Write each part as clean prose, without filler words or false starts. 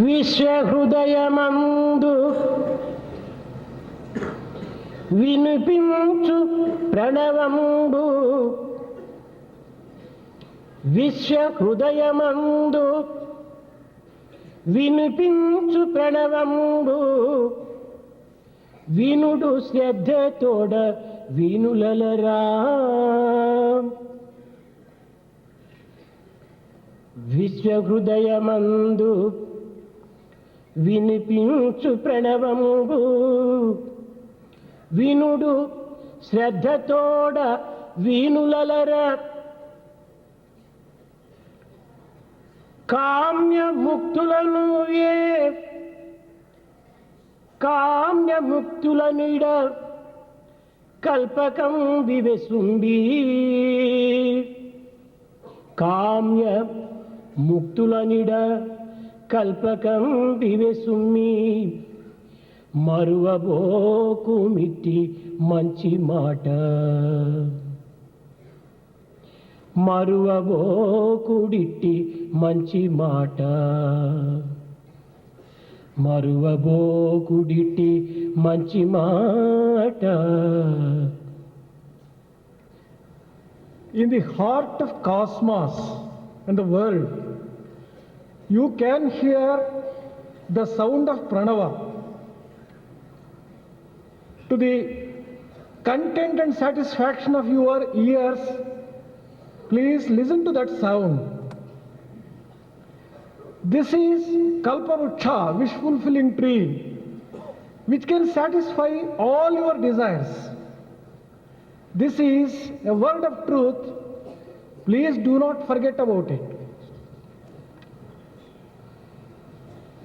విశ్వహృదయమందు వినిపించు ప్రణవంబు విశ్వహృదయమందు వినిపించు ప్రణవంబు వినుడు శ్రద్ధతోడ వినులలరా విశ్వహృదయమందు వినిపించు ప్రణవంబు వినుడు శ్రద్ధతోడ వీనులలరా కామ్యముక్తులను కామ్యముక్తులనిడ కల్పకం వివసుంబి కామ్య ముక్తులనిడ కల్పకం వివసుమ్మి మరువబోకు మిట్టి మంచి మాట మరువబోకుడిట్టి మంచి మాట మరువబోకుడిట్టి మంచి మాట. In the heart of cosmos and the world, you can hear the sound of Pranava. To the content and satisfaction of your ears, please listen to that sound. This is Kalpavruksha, wish-fulfilling tree, which can satisfy all your desires. This is a word of truth. Please do not forget about it.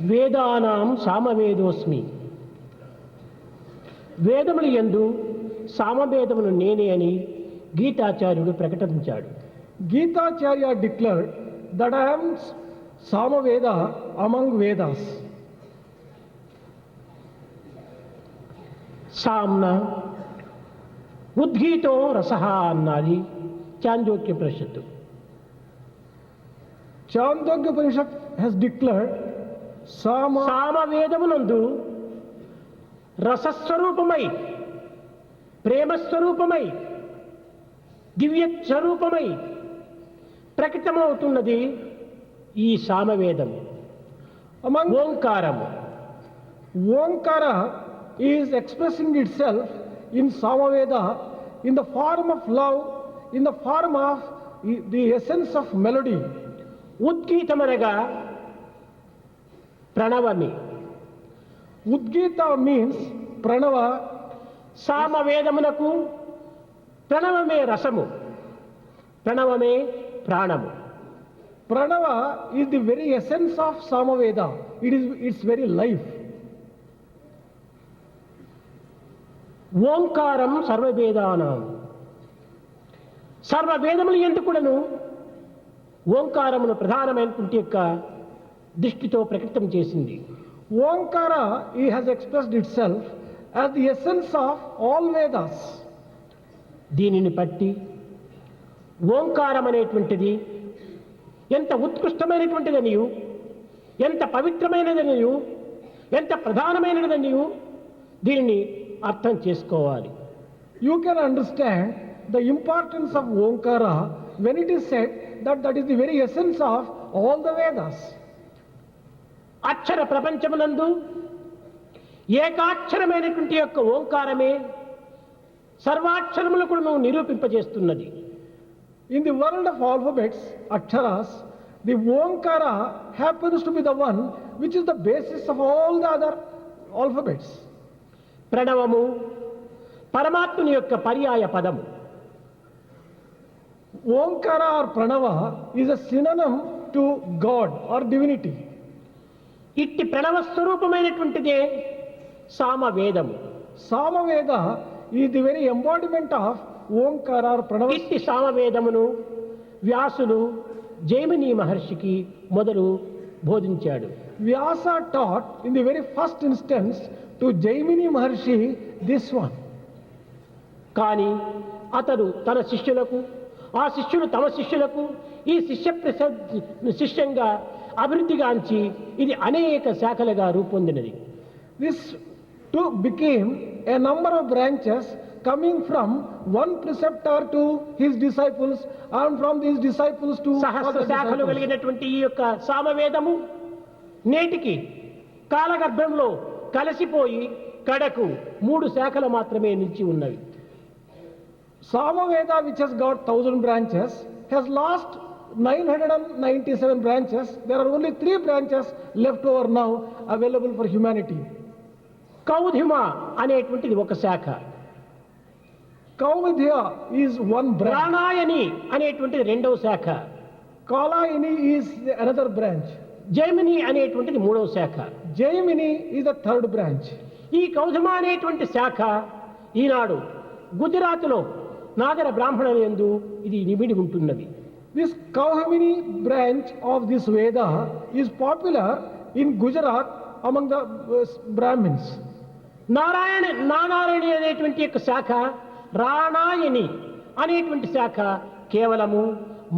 వేదానాం సామవేదోస్మి. వేదముల యందు సామవేదమును నేనే అని గీతాచార్యుడు ప్రకటించాడు. Gitacharya declared that I am Samaveda among Vedas. సామ్న ఉద్గీతో రసః అన్నది చాంద్రోక్యోపనిషత్తు. Chandogya Upanishad has declared సామవేదమునందు రసస్వరూపమై ప్రేమస్వరూపమై దివ్య స్వరూపమై ప్రకటమవుతున్నది ఈ సామవేదము ఓంకారము. Omkara is expressing itself in Samaveda in the form of love, in the form of the essence of melody. ఉద్గీతమనగా ప్రణవమి. Udgita means Pranava. సామవేదమునకు ప్రణవమే రసము, ప్రణవమే ప్రాణము. Pranava is the very essence of Samaveda. It is its very life. ఓంకారం సర్వవేదానాం. సర్వవేదములు ఎందుకులను ఓంకారమును ప్రధానమైనటువంటి యొక్క దృష్టితో ప్రకటన చేసింది. Omkara has expressed itself as the essence of all Vedas. దీనిని బట్టి ఓంకారం అనేటువంటిది ఎంత ఉత్కృష్టమైనటువంటిదనియు, ఎంత పవిత్రమైనదనియు, ఎంత ప్రధానమైనదనియు దీనిని అర్థం చేసుకోవాలి. You can understand the importance of Omkara when it is said that that is the very essence of all the Vedas. అక్షర ప్రపంచమునందు ఏకాక్షరమైనటువంటి యొక్క ఓంకారమే సర్వాక్షరములకు నిరూపింపజేస్తున్నది. In the world of alphabets, Aksharas, the Omkara happens to be the one which is the basis of all the other alphabets. ప్రణవము పరమాత్ముని యొక్క పర్యాయ పదము. Omkara or Pranava is a synonym to God or divinity. ఇట్టి ప్రణవ స్వరూపమైనటువంటిదే సామవేదము. Samaveda is the very embodiment of Omkara or Pranava. ఇట్టి సామవేదమును వ్యాసులు జైమిని మహర్షికి మొదలు బోధించాడు. Vyasa taught in the very first instance to Jaimini Maharshi this one. కానీ అతడు తన శిష్యులకు, ఆ శిష్యులు తమ శిష్యులకు ఈ శిష్యంగా అభివృద్ధిగాంచి ఇది అనేక శాఖలుగా రూపొందినది. This too became a number of branches coming from one preceptor to his disciples and from these disciples to Sahasra other శాఖలు disciples. కలిగినటువంటి ఈ యొక్క సామవేదము నేటికి కాలగర్భంలో కలిసిపోయి కడకు 3 శాఖలు మాత్రమే నిలిచి ఉన్నవి. Samaveda, which has got 1000 branches, has lost 997 branches. There are only 3 branches left over now available for humanity. కౌధిమ అనేటువంటిది ఒక శాఖ, Kauvidya is one branch. ప్రాణాయని అనేటువంటిది రెండవ శాఖ, Kalayani is another branch. Jaimini అనేటువంటిది మూడవ శాఖ. Jaimini is the third branch. ఈ కౌధిమ అనేటువంటి శాఖ ఈనాడు గుజరాత్లో నాగర బ్రాహ్మణుల యందు ఇది నిబిడి ఉంటున్నది. This Kauhamini branch of this Veda is popular in Gujarat among the Brahmins. నారాయణి అనేటువంటి యొక్క శాఖ, రాణాయని అనేటువంటి శాఖ కేవలము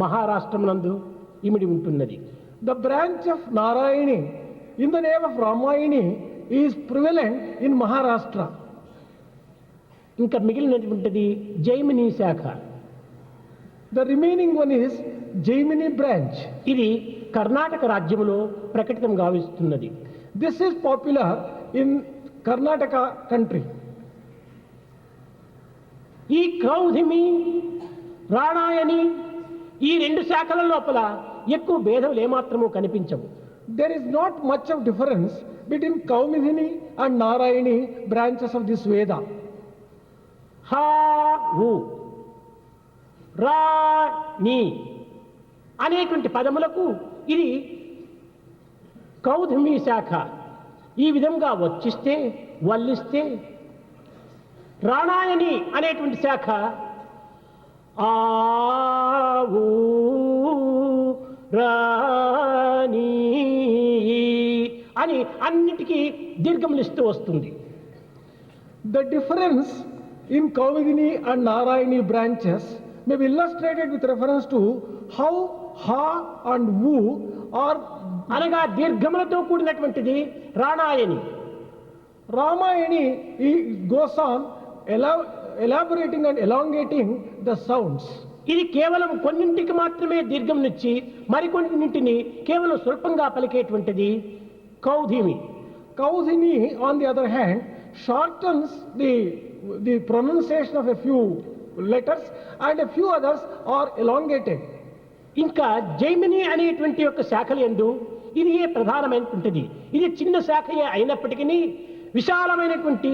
మహారాష్ట్రమునందు ఇమిడి ఉంటున్నది. The branch of Narayani in the name of Ramayani is prevalent in Maharashtra. ఇంకా మిగిలినటువంటిది జైమిని శాఖ. The remaining one is Jaimini branch. ఇది కర్ణాటక రాజ్యములో ప్రకటితం గావిస్తున్నది. This is popular in Karnataka country. ఈ కౌధిమి, రాణాయని ఈ రెండు శాఖల లోపల ఎక్కువ భేదములు ఏమాత్రము కనిపించవు. There is not much of difference between Kaumidini and Narayani branches of this Veda. హా ఊ రా నీ అనేటువంటి పదములకు ఇది కౌధిమి శాఖ ఈ విధంగా వచ్చిస్తే వల్లిస్తే, రాణాయని అనేటువంటి శాఖ ఆవు రాణి అని అన్నిటికీ దీర్ఘములిస్తూ వస్తుంది. The difference in Kaumidini and Narayani branches may be illustrated with reference to how Ha and Wu are. అనగా దీర్ఘములతో కూడినటువంటిది రాణాయని. Ramayani goes on elaborating and elongating the sounds. ఇది కేవలం కొన్నింటికి మాత్రమే దీర్ఘంనిచ్చి మరికొన్నింటిని కేవలం స్వల్పంగా పలికేటువంటిది కౌధిమి. Kaudhini, on the other hand, shortens the pronunciation of a few letters and a few others are elongated. ఇంకా జైమిని అనేటువంటి యొక్క శాఖల యందు ఇది ప్రధానమైనటువంటిది. ఇది చిన్న శాఖయే అయినప్పటికీ విశాలమైనటువంటి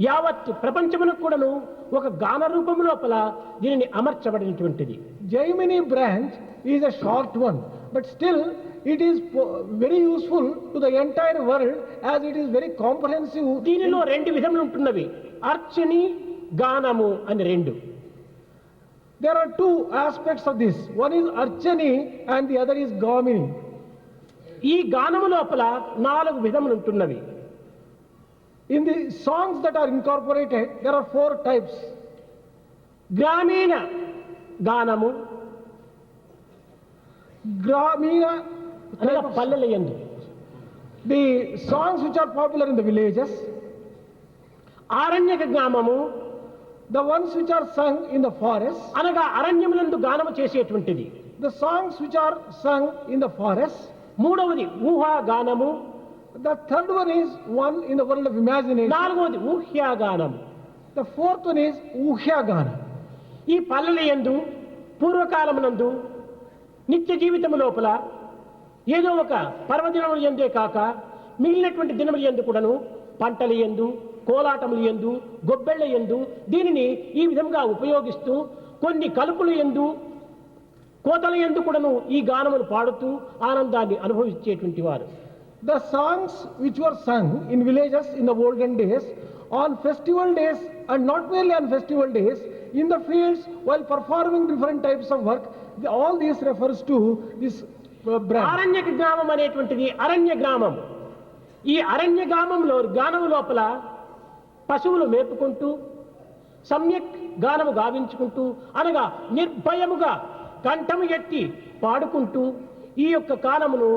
యావత్ ప్రపంచమునకు కూడాను ఒక గాన రూపము లోపల దీనిని అమర్చబడినటువంటిది. Jaimini branch is a short one, but still it is very useful to the entire world as it is very comprehensive. దీనిలో రెండు విధములు ఉంటున్నవి, అర్చని గానము అని రెండు. There are 2 aspects of this. One is Archani and the other is Gamini. ఈ గానము లోపల 4 విధములు ఉంటున్నవి. In the songs that are incorporated, there are 4 types. గ్రామీణ గానము Gramina, అనగా పల్లెల యందు, the songs which are popular in the villages, ఆరణ్యక గ్రామము the ones which are sung in the forest, అనగా అరణ్యములందు గానము చేసేటువంటిది. the songs which are sung in the forest. మూడవది ఊహా గానము, The third one is one in the world of imagination. నాలుగవది ఊహ్యా గానము. The fourth one is Uhyagana. ఈ పల్లెల యందు పూర్వకాలమునందు నిత్య జీవితము లోపల ఏదో ఒక పర్వదినముల యందే కాక మిగిలినటువంటి దినముల యందు కూడాను పంటల యందు, కోలాటముల యందు, గొబ్బెళ్ల యందు దీనిని ఈ విధంగా ఉపయోగిస్తూ కొన్ని కలుపుల యందు, కోతల యందు కూడాను ఈ గానములు పాడుతూ ఆనందాన్ని అనుభవించేటువంటి వారు. The songs which were sung in villages in the olden days, on festival days and not merely on festival days, in the fields while performing different types of work, all this refers to this branch. అరణ్యక గ్రామం అనేటువంటిది అరణ్య గ్రామం. ఈ అరణ్య గ్రామంలో గానము లోపల పశువులు మేపుకుంటూ సమ్యక్ గానము గావించుకుంటూ అనగా నిర్భయముగా కంఠము ఎత్తి పాడుకుంటూ ఈ యొక్క గానమును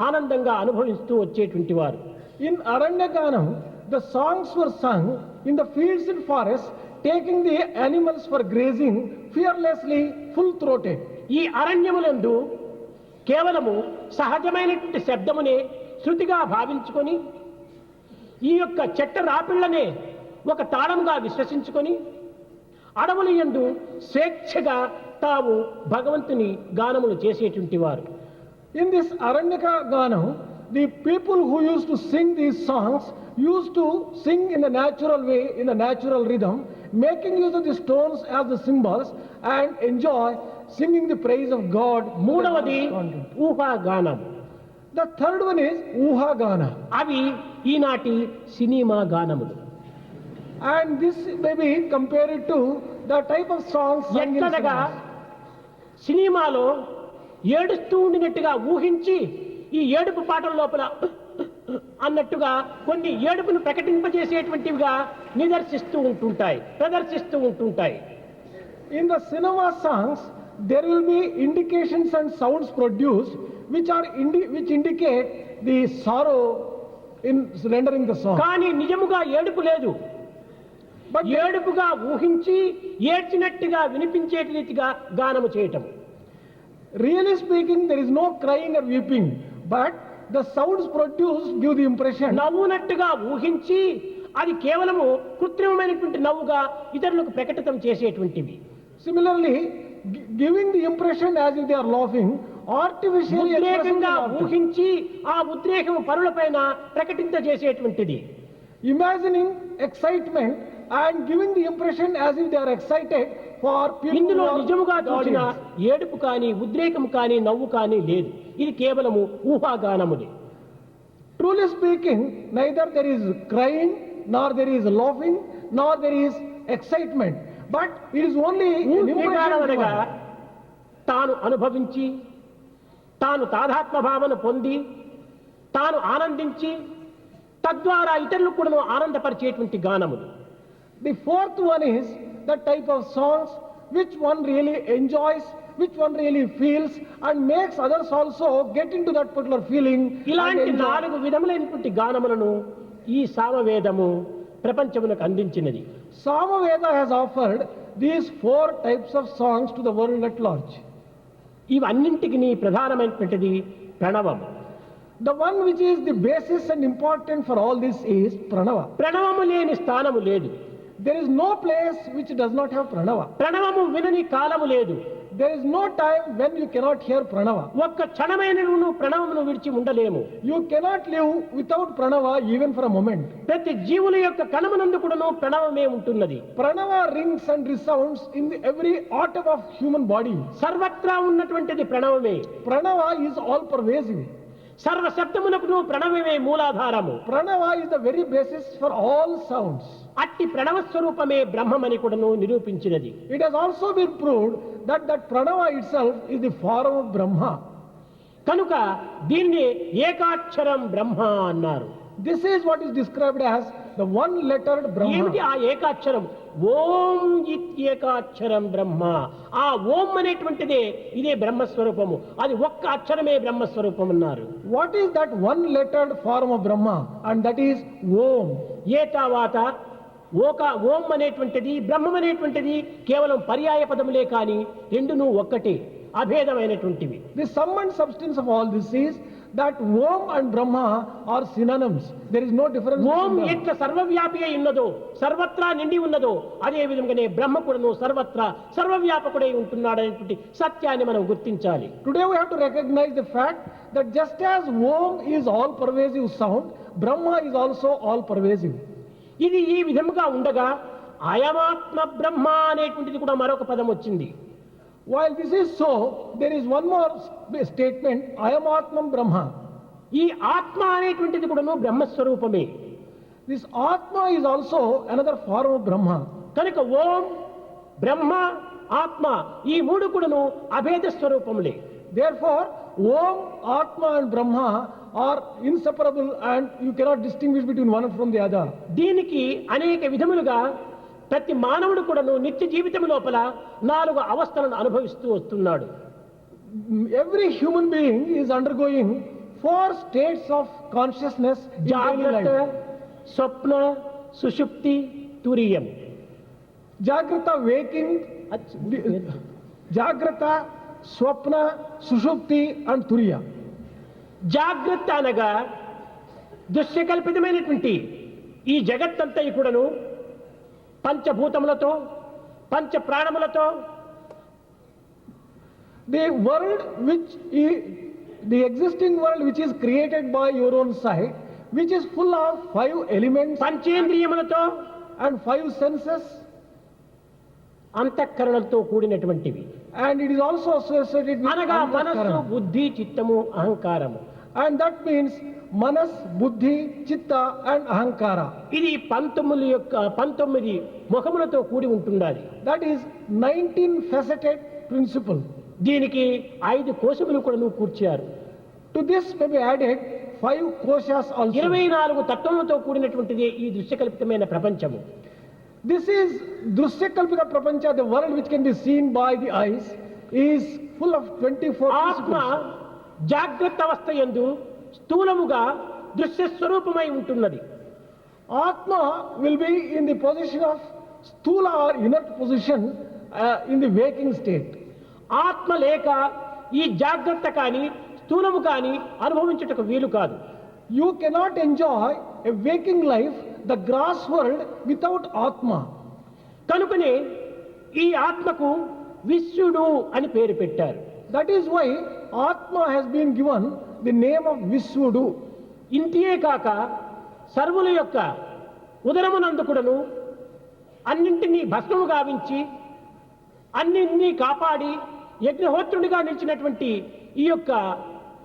ఆనందంగా అనుభవిస్తూ వచ్చేటువంటి వారు. In Aranyaganam, the songs were sung in the fields and forests, taking the animals for grazing fearlessly, full-throated. ఈ అరణ్యములందు కేవలము సహజమైనటువంటి శబ్దమునే శృతిగా భావించుకొని ఈ యొక్క చెట్ట రాపిళ్లనే ఒక తాళంగా విశ్వసించుకొని అడవుల యందు స్వేచ్ఛగా తాము భగవంతుని గానములు చేసేటువంటి వారు. In this Aranyaka Ganam, the people who used to sing these songs used to sing in a natural way, in a natural rhythm, making use of the stones as the symbols and enjoy singing the praise of God. మూడవది ఊహా గానం. The third one is Uha Gana. అవి ఈనాటి cinema గానములు. And this may be compared to the type of songs sung in ఎక్కడగా cinemas. సినిమాలో ఏడుస్తూ ఉండినట్టుగా ఊహించి ఈ ఏడుపు పాటల లోపల అన్నట్టుగా కొన్ని ఏడుపును ప్రకటింపజేసేటువంటివిగా ప్రదర్శిస్తూ ఉంటుంటాయి. In the cinema songs, there will be indications and sounds produced which indicate the sorrow in rendering the song. కానీ నిజముగా ఏడుపు లేదు. But ఏడుపుగా ఊహించి ఏడ్చినట్టుగా వినిపించే రీతిగా గానము చేయటం. really speaking, there is no crying or weeping, but the sounds produced give the impression. నవ్వునట్టుగా ఊహించి అది కేవలము కృత్రిమమైనటువంటి నవ్వుగా ఇతరులకు ప్రకటితం చేసేటువంటివి. Similarly, giving the impression as if they are laughing, artificially expressing the ఉద్రేకంగా laughter. ఊహించి ఆ ఉద్రేకము పరులపైన ప్రకటింపజేసేటువంటిది. Imagining excitement and giving the impression as if they are excited for people who ఇందులో are నిజముగా the చూసిన audience. ఏడుపు కానీ ఉద్రేకం కానీ నవ్వు కానీ లేదు. ఇది కేవలము ఊహాగానములే. Truly speaking, neither there is crying, nor there is laughing, nor there is excitement, but it is only an ఊహాగానం impression అనగా given. తాను అనుభవించి తాను తాదాత్మ భావన పొంది తాను ఆనందించి తద్వారా ఇతరులకు కూడా ఆనందపరిచేటువంటి గానములు. The fourth one is the type of songs which one really enjoys, which one really feels and makes others also get into that particular feeling. and ఇలాంటి enjoy. 4 విధములైనటువంటి గానములను ఈ సామవేదము ప్రపంచమునకు అందించినది. Samaveda has offered these 4 types of songs to the world at large. ఇవన్నింటికి ప్రధానమైనటువంటిది ప్రణవం. The one which is the basis and important for all this is Pranava. ప్రణవము లేని స్థానము లేదు. There is no place which does not have Pranava. ప్రణవము వినని కాలము లేదు. There is no time when you cannot hear Pranava. ఒక్క క్షణమైన నువ్వు ప్రణవమును విడిచి ఉండలేము. You cannot live without Pranava even for a moment. ప్రతి జీవుల యొక్క కణమునందు కూడాను ప్రణవమే ఉంటున్నది. Pranava rings and resounds in every atom of human body. సర్వత్రా ఉన్నటువంటిది ప్రణవమే. Pranava is all pervasive. సర్వ శబ్దమునకు ప్రణవమే మూలాధారము. Pranava is the very basis for all sounds. అట్టి ప్రణవ స్వరూపమే బ్రహ్మమని కూడాను నిరూపించినది. It has also been proved that Pranava itself is the form of Brahma. కనుక దీన్ని ఏకాక్షరం బ్రహ్మ అన్నారు. This is what is described as the one-lettered ఏమిటి Brahma. ఆ ఏకాక్షరం? ఓం ఇత్యేకాక్షరం బ్రహ్మ. ఆ ఓం అనేటువంటిదే ఇదే బ్రహ్మస్వరూపము. అది ఒక్క అక్షరమే బ్రహ్మస్వరూపం అన్నారు. What is that one-lettered form of Brahma? And that is Om. ఏ తర్వాత ఓం అనేటువంటిది బ్రహ్మం అనేటువంటిది కేవలం పర్యాయ పదములే కానీ రెండును ఒక్కటే, అభేదమైనటువంటివి. The sum and substance of all this is that Om and Brahma are synonyms. There is no difference Om between them. ఎట్లా సర్వవ్యాపి అయి ఉన్నదో, సర్వత్రా నిండి ఉన్నదో, అదే విధంగానే బ్రహ్మ కూడాను సర్వత్రా సర్వవ్యాపకుడై ఉంటున్నాడనేటువంటి సత్యాన్ని మనం గుర్తించాలి. Today we have to recognize the fact that just as Om is all pervasive sound, Brahma is also all pervasive. ఇది ఈ విధముగా ఉండగా అయమాత్మ బ్రహ్మ అనేటువంటిది కూడా మరొక పదం వచ్చింది. While this is so, there is one more statement, Ayam Atmam Brahma. ఈ ఆత్మ అనేటువంటిది కూడాను బ్రహ్మస్వరూపమే. This Atma is also another form of Brahma. కనుక ఓం బ్రహ్మ ఆత్మ ఈ మూడు కూడాను అభేద స్వరూపములే. Therefore, Om, Atma and Brahma are inseparable and you cannot distinguish between one from the other. దీనికి అనేక విధములుగా ప్రతి మానవుడు కూడాను నిత్య జీవితం లోపల 4 అవస్థలను అనుభవిస్తూ వస్తున్నాడు. Every human being is undergoing four states of consciousness in daily జాగ్రత్త, life. స్వప్న, సుషుప్తి, తురియం. Jagrata, waking, Jagrata, Swapna, Sushupti and Turiya. జాగ్రత్త అనగా దృశ్యకల్పితమైనటువంటి ఈ జగత్తంతా కూడాను పంచభూతములతో, పంచ ప్రాణములతో, The world which is, the existing world which is created by your own sight, which is full of five elements పంచేంద్రియములతో and five senses, అంతఃకరణలతో కూడినటువంటివి. and it is also associated with అనగా మనస్సు, Antahkarana. బుద్ధి, చిత్తము, అహంకారము. And that means Manas, Buddhi, Chitta and Ahankara. ఇది 19 ముఖములతో కూడి ఉంటుండాలి. That is 19 faceted principle. దీనికి 5 కోశములు కూడా కూర్చారు. To this may be added 5 koshas also. 24 తత్వములతో కూడినటువంటిది ఈ దృశ్యకల్పితమైన ప్రపంచము. This is Drusya Kalpika Prapancha, the world which can be seen by the eyes, is full of 24 ఆత్మ principles. జాగ్రత్త అవస్థ యందు స్థూలముగా దృశ్య స్వరూపమై ఉంటున్నది. Atma will be in the position of stula or inert position in the waking state. ఆత్మ లేక ఈ జాగ్రత్త కానీ స్థూలము కానీ అనుభవించుటకు వీలు కాదు. You cannot enjoy a waking life, the gross world, without Atma. కనుకనే ఈ ఆత్మకు విశ్వడు అని పేరు పెట్టారు. That is why Atma has been given the name of Visvudu. ఇంతియే కాక సర్వుల యొక్క ఉదరమునందుకుడను అన్నింటినీ భస్మము గావించి అన్నింటినీ కాపాడి యజ్ఞహోత్రుడిగా నిలిచినటువంటి ఈ యొక్క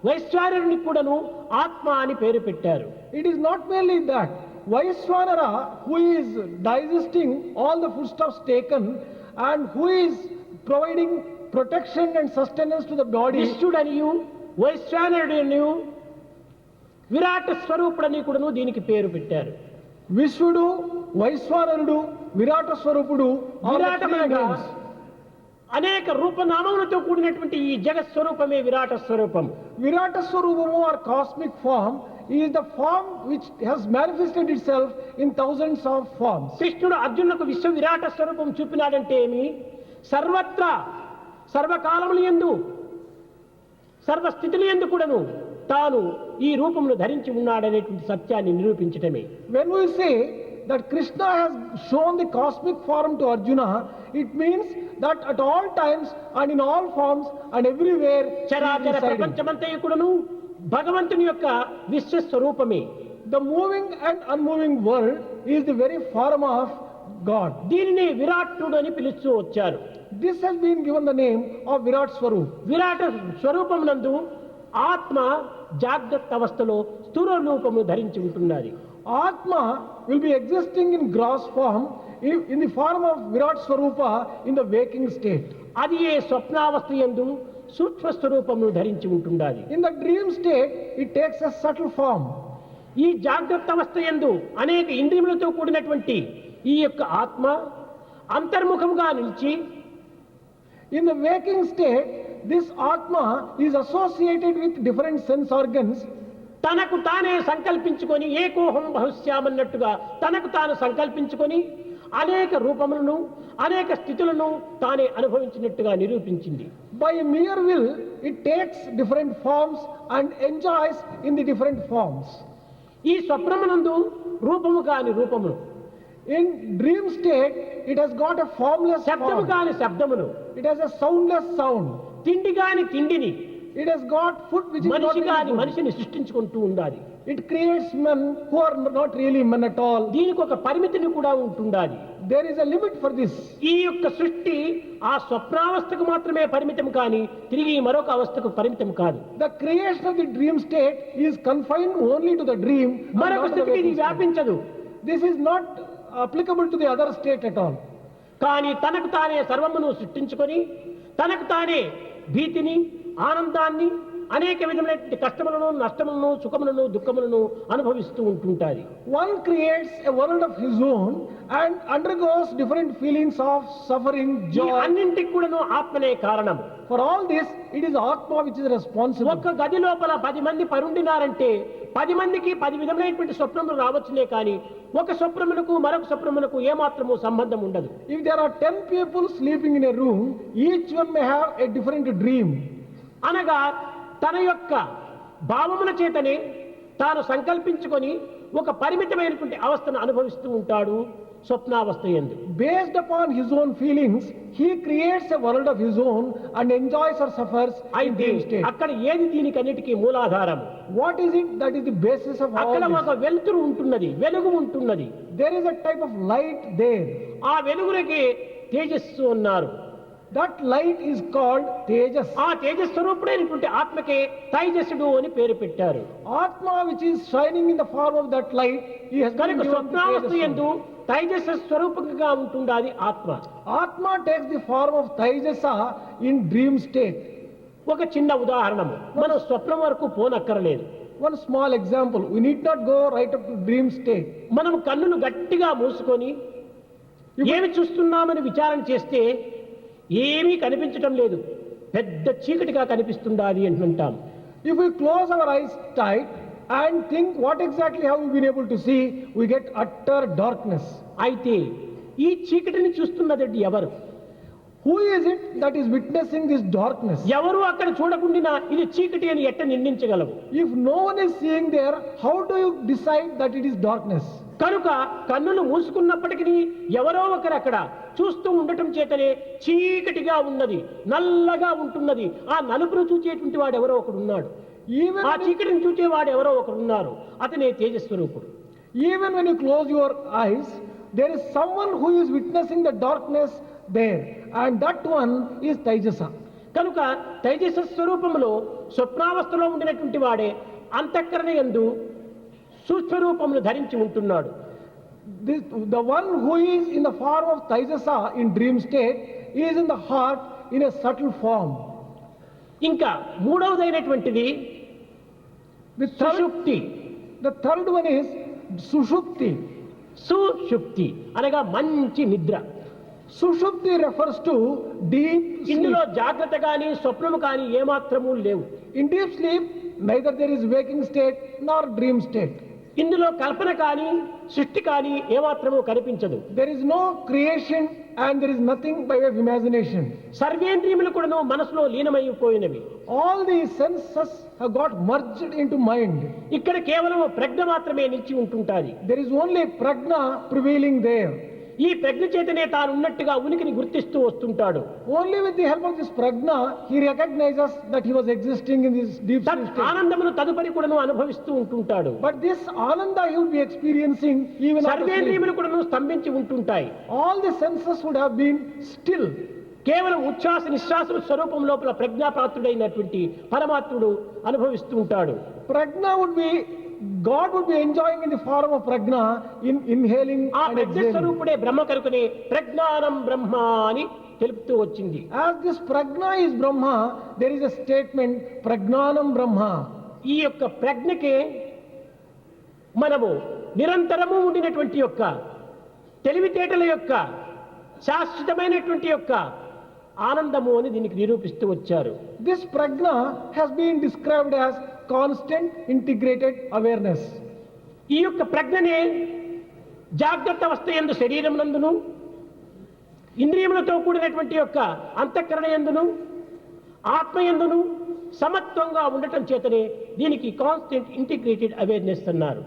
వైశ్వానరునికి కూడాను ఆత్మ అని పేరు పెట్టారు. It is not merely that Vaiswanara, who is digesting all the foodstuffs taken and who is providing protection and sustenance to the body, విష్ణుడనియు వైశ్వానరుడనియు విరాట స్వరూపుడని కూడాను దీనికి పేరు పెట్టారు. Visvudu, Vaiswanarudu, Virata Swarupudu, all the three విరాటమనగా names. అనేక రూపనామములతో కూడినటువంటి ఈ జగత్ స్వరూపమే విరాట స్వరూపం. Virata Swarupamu or cosmic form is the form which has manifested itself in thousands of forms. కృష్ణుడు అర్జునులకు విశ్వ విరాట స్వరూపం చూపినాడంటే ఏమి? సర్వత్రా సర్వకాలముల యందు సర్వస్థితుల యందు కూడాను తాను ఈ రూపమును ధరించి ఉన్నాడనేటువంటి సత్యాన్ని నిరూపించటమే. When we say that Krishna has shown the cosmic form to Arjuna, it means that at all times and in all forms and everywhere he is చరాచర residing. ప్రపంచమంతయు కూడాను భగవంతుని యొక్క విశ్వస్వరూపమే. The moving and unmoving world is the very form of God. దీనిని విరాట్టుడు అని పిలుస్తూ వచ్చారు. This has been given the name of Virat Swarup. విరాట స్వరూపమునందు ఆత్మ జాగ్రత్త అవస్థలో స్థూల రూపమును ధరించి ఉంటున్నది. Atma will be existing in gross form in the form of Virat Swarupa in the waking state. అది ఏ స్వప్నావస్థ యందు సూక్ష్మ స్వరూపమును ధరించి ఉంటున్నది. In the dream state, it takes a subtle form. ఈ జాగ్రత్త అవస్థ యందు అనేక ఇంద్రియములతో కూడినటువంటి ఈ యొక్క ఆత్మ అంతర్ముఖంగా నిలిచి In the waking state, this Atma is associated with different sense organs. తనకు తానే సంకల్పించుకొని ఏకోహం బహుశ్యామన్నట్టుగా తనకు తాను సంకల్పించుకొని అనేక రూపములను అనేక స్థితులను తానే అనుభవించినట్టుగా నిరూపించింది. By mere will, it takes different forms and enjoys in the different forms. ఈ స్వప్నమునందు రూపము కాని రూపమును, In dream state, it has got a formless శబ్దము form. కాని శబ్దమును, It has a soundless sound. తిండి కాని తిండిని, It has got food which is not మనిషి కాని really good. మనిషిని సృష్టించుకుంటూ ఉండాలి. It creates men who are not really men at all. దీనికి ఒక పరిమితిని కూడా ఉంటుండాలి. There is a limit for this. ఈ యొక్క సృష్టి ఆ స్వప్నావస్థకు మాత్రమే పరిమితం కాని తిరిగి మరొక అవస్థకు పరిమితం కాదు. The creation of the dream state is confined only to the dream. and మరొక not to the స్థితికి ఇది waking state. వ్యాపించదు. This is not applicable to the other state at all. కానీ తనకు తానే సర్వమును సృష్టించుకొని తనకు తానే భీతిని, ఆనందాన్ని, అనేక విధమైనటువంటి కష్టములను, నష్టములను, సుఖములను, దుఃఖములను అనుభవిస్తూ ఉంటుంటారు. One creates a world of his own and undergoes different feelings of suffering, ఈ joy. అన్నింటికి కూడాను ఆత్మనే కారణం. For all this, it is Atma which is responsible. ఒక్క గది లోపల 10 మంది పరుండినారంటే 10 మందికి 10 విధములైనటువంటి స్వప్నములు రావచ్చునే కానీ ఒక స్వప్నమునకు మరొక స్వప్నమునకు ఏమాత్రము సంబంధం ఉండదు. If there are 10 people sleeping in a room, each one may have a different dream. అనగా తన యొక్క భావముల చేతనే తాను సంకల్పించుకొని ఒక పరిమితమైనటువంటి అవస్థను అనుభవిస్తూ ఉంటాడు స్వప్నావస్థ యందు. Based upon his own feelings, he creates a world of his own and enjoys or suffers in అయితే dream state. అక్కడ ఏది దీనికి అన్నిటికీ మూలాధారం? What is it that is the basis of all అక్కడ ఒక this? వెలుతురు ఉంటున్నది, వెలుగు ఉంటున్నది. There is a type of light there. ఆ వెలుగులకి తేజస్సు అన్నారు. That light is called Tejas. ఆ తేజస్వరూపుడైనటువంటి ఆత్మకే తైజస్సుడు అని పేరు పెట్టారు. Atma which is shining in the form of that light, he has been కనుక given the స్వప్నావస్థ Tejas. యందు తైజస్సు స్వరూపంగా ఉంటుండాది ఆత్మ. Atma takes the form of Taijasa in dream state. ఒక చిన్న ఉదాహరణము, మనం స్వప్నం వరకు పోనక్కరలేదు. One small example, we need not go right up to dream state. మనం కన్నులు గట్టిగా మూసుకొని ఏమి చూస్తున్నామని విచారణ చేస్తే ఏమీ కనిపించటం లేదు, పెద్ద చీకటిగా కనిపిస్తుండాది అంటుంటాం. If we close our eyes tight and think what exactly have we been able to see, we get utter darkness. అయితే ఈ చీకటిని చూస్తున్నది ఎవరు? Who is it that is witnessing this darkness? ఎవరు అక్కడ చూడకుండా ఇది చీకటి అని ఎట్ట నిర్ణయించగలవు? If no one is seeing there, how do you decide that it is darkness? కనుక కన్నులు మూసుకున్నప్పటికీ ఎవరో ఒకరు అక్కడ చూస్తూ ఉండటం చేతనే చీకటిగా ఉన్నది, నల్లగా ఉంటున్నది. ఆ నలుపును చూచేటువంటి వాడు ఎవరో ఒకడు ఉన్నాడు, Even ఆ చీకటిని చూచేవాడు ఎవరో ఒకరు ఉన్నారు, అతనే తేజస్వరూపుడు. Even when you close your eyes, there is someone who is witnessing the darkness there, and that one is Taijasa. కనుక తైజస స్వరూపంలో స్వప్నావస్థలో ఉండినటువంటి వాడే అంతఃకరణ యందు సూక్ష్మరూపమును ధరించి ఉంటున్నాడు. The one who is in the form of Taijasa in dream state is in the heart in a subtle form. ఇంకా మూడవదైనటువంటిది సుషుప్తి. The third one is Sushupti. సుషుప్తి అనగా మంచి నిద్ర. Sushupti refers to deep ఇందులో sleep. జాగ్రత్త కానీ స్వప్నము కానీ ఏమాత్రము లేవు. In deep sleep, neither there is waking state nor dream state. ఇందులో కల్పన కానీ సృష్టి కానీ ఏమాత్రము కనిపించదు. There is no creation and there is nothing by way of imagination. సర్వేంద్రియములు కూడాను మనసులో లీనమైపోయినవి. All the senses have got merged into mind. ఇక్కడ కేవలం ప్రజ్ఞ మాత్రమే నిలిచి ఉంటుంటాది. There is only prajna prevailing there. ఈ ప్రజ్ఞ చేతనే తాను ఉన్నట్టుగా ఉనికిని గుర్తిస్తూ వస్తుంటాడు. Only with the help of this prajna, he recognizes that he was existing in this deep తత్ sleep state. ఆనందమును తదుపరి కూడాను అనుభవిస్తూ ఉంటుంటాడు. But this ananda he would be experiencing even after sleep. సర్వేంద్రియములు కూడాను స్తంభించి ఉంటుంటాయి. All the senses would have been still. కేవలం ఉచ్ఛ్వాస నిశ్వాస స్వరూపం లోపల ప్రజ్ఞాపాత్రుడైనటువంటి పరమాత్ముడు అనుభవిస్తూ ఉంటాడు. Prajna would be, God would be enjoying in the form of prajna in inhaling ఆ and ప్రజ్ఞ exhaling. స్వరూపుడే బ్రహ్మ కనుకనే ప్రజ్ఞానం బ్రహ్మ అని తెలుపుతూ వచ్చింది. As this prajna is Brahma, there is a statement, Prajnanam Brahma. ఈ యొక్క ప్రజ్ఞకే మనము నిరంతరము ఉండినటువంటి యొక్క తెలివితేటల యొక్క శాశ్వతమైనటువంటి యొక్క ఆనందము అని దీనికి నిరూపిస్తూ వచ్చారు. This prajna has been described as constant integrated awareness. ఈ యొక్క ప్రజ్ఞనే జాగ్రత్త అవస్థ యందు శరీరం నందును ఇంద్రియములతో కూడినటువంటి యొక్క అంతఃకరణ యందును ఆత్మ యందును సమత్వంగా ఉండటం చేతనే దీనికి కాన్స్టెంట్ ఇంటిగ్రేటెడ్ అవేర్నెస్ అన్నారు.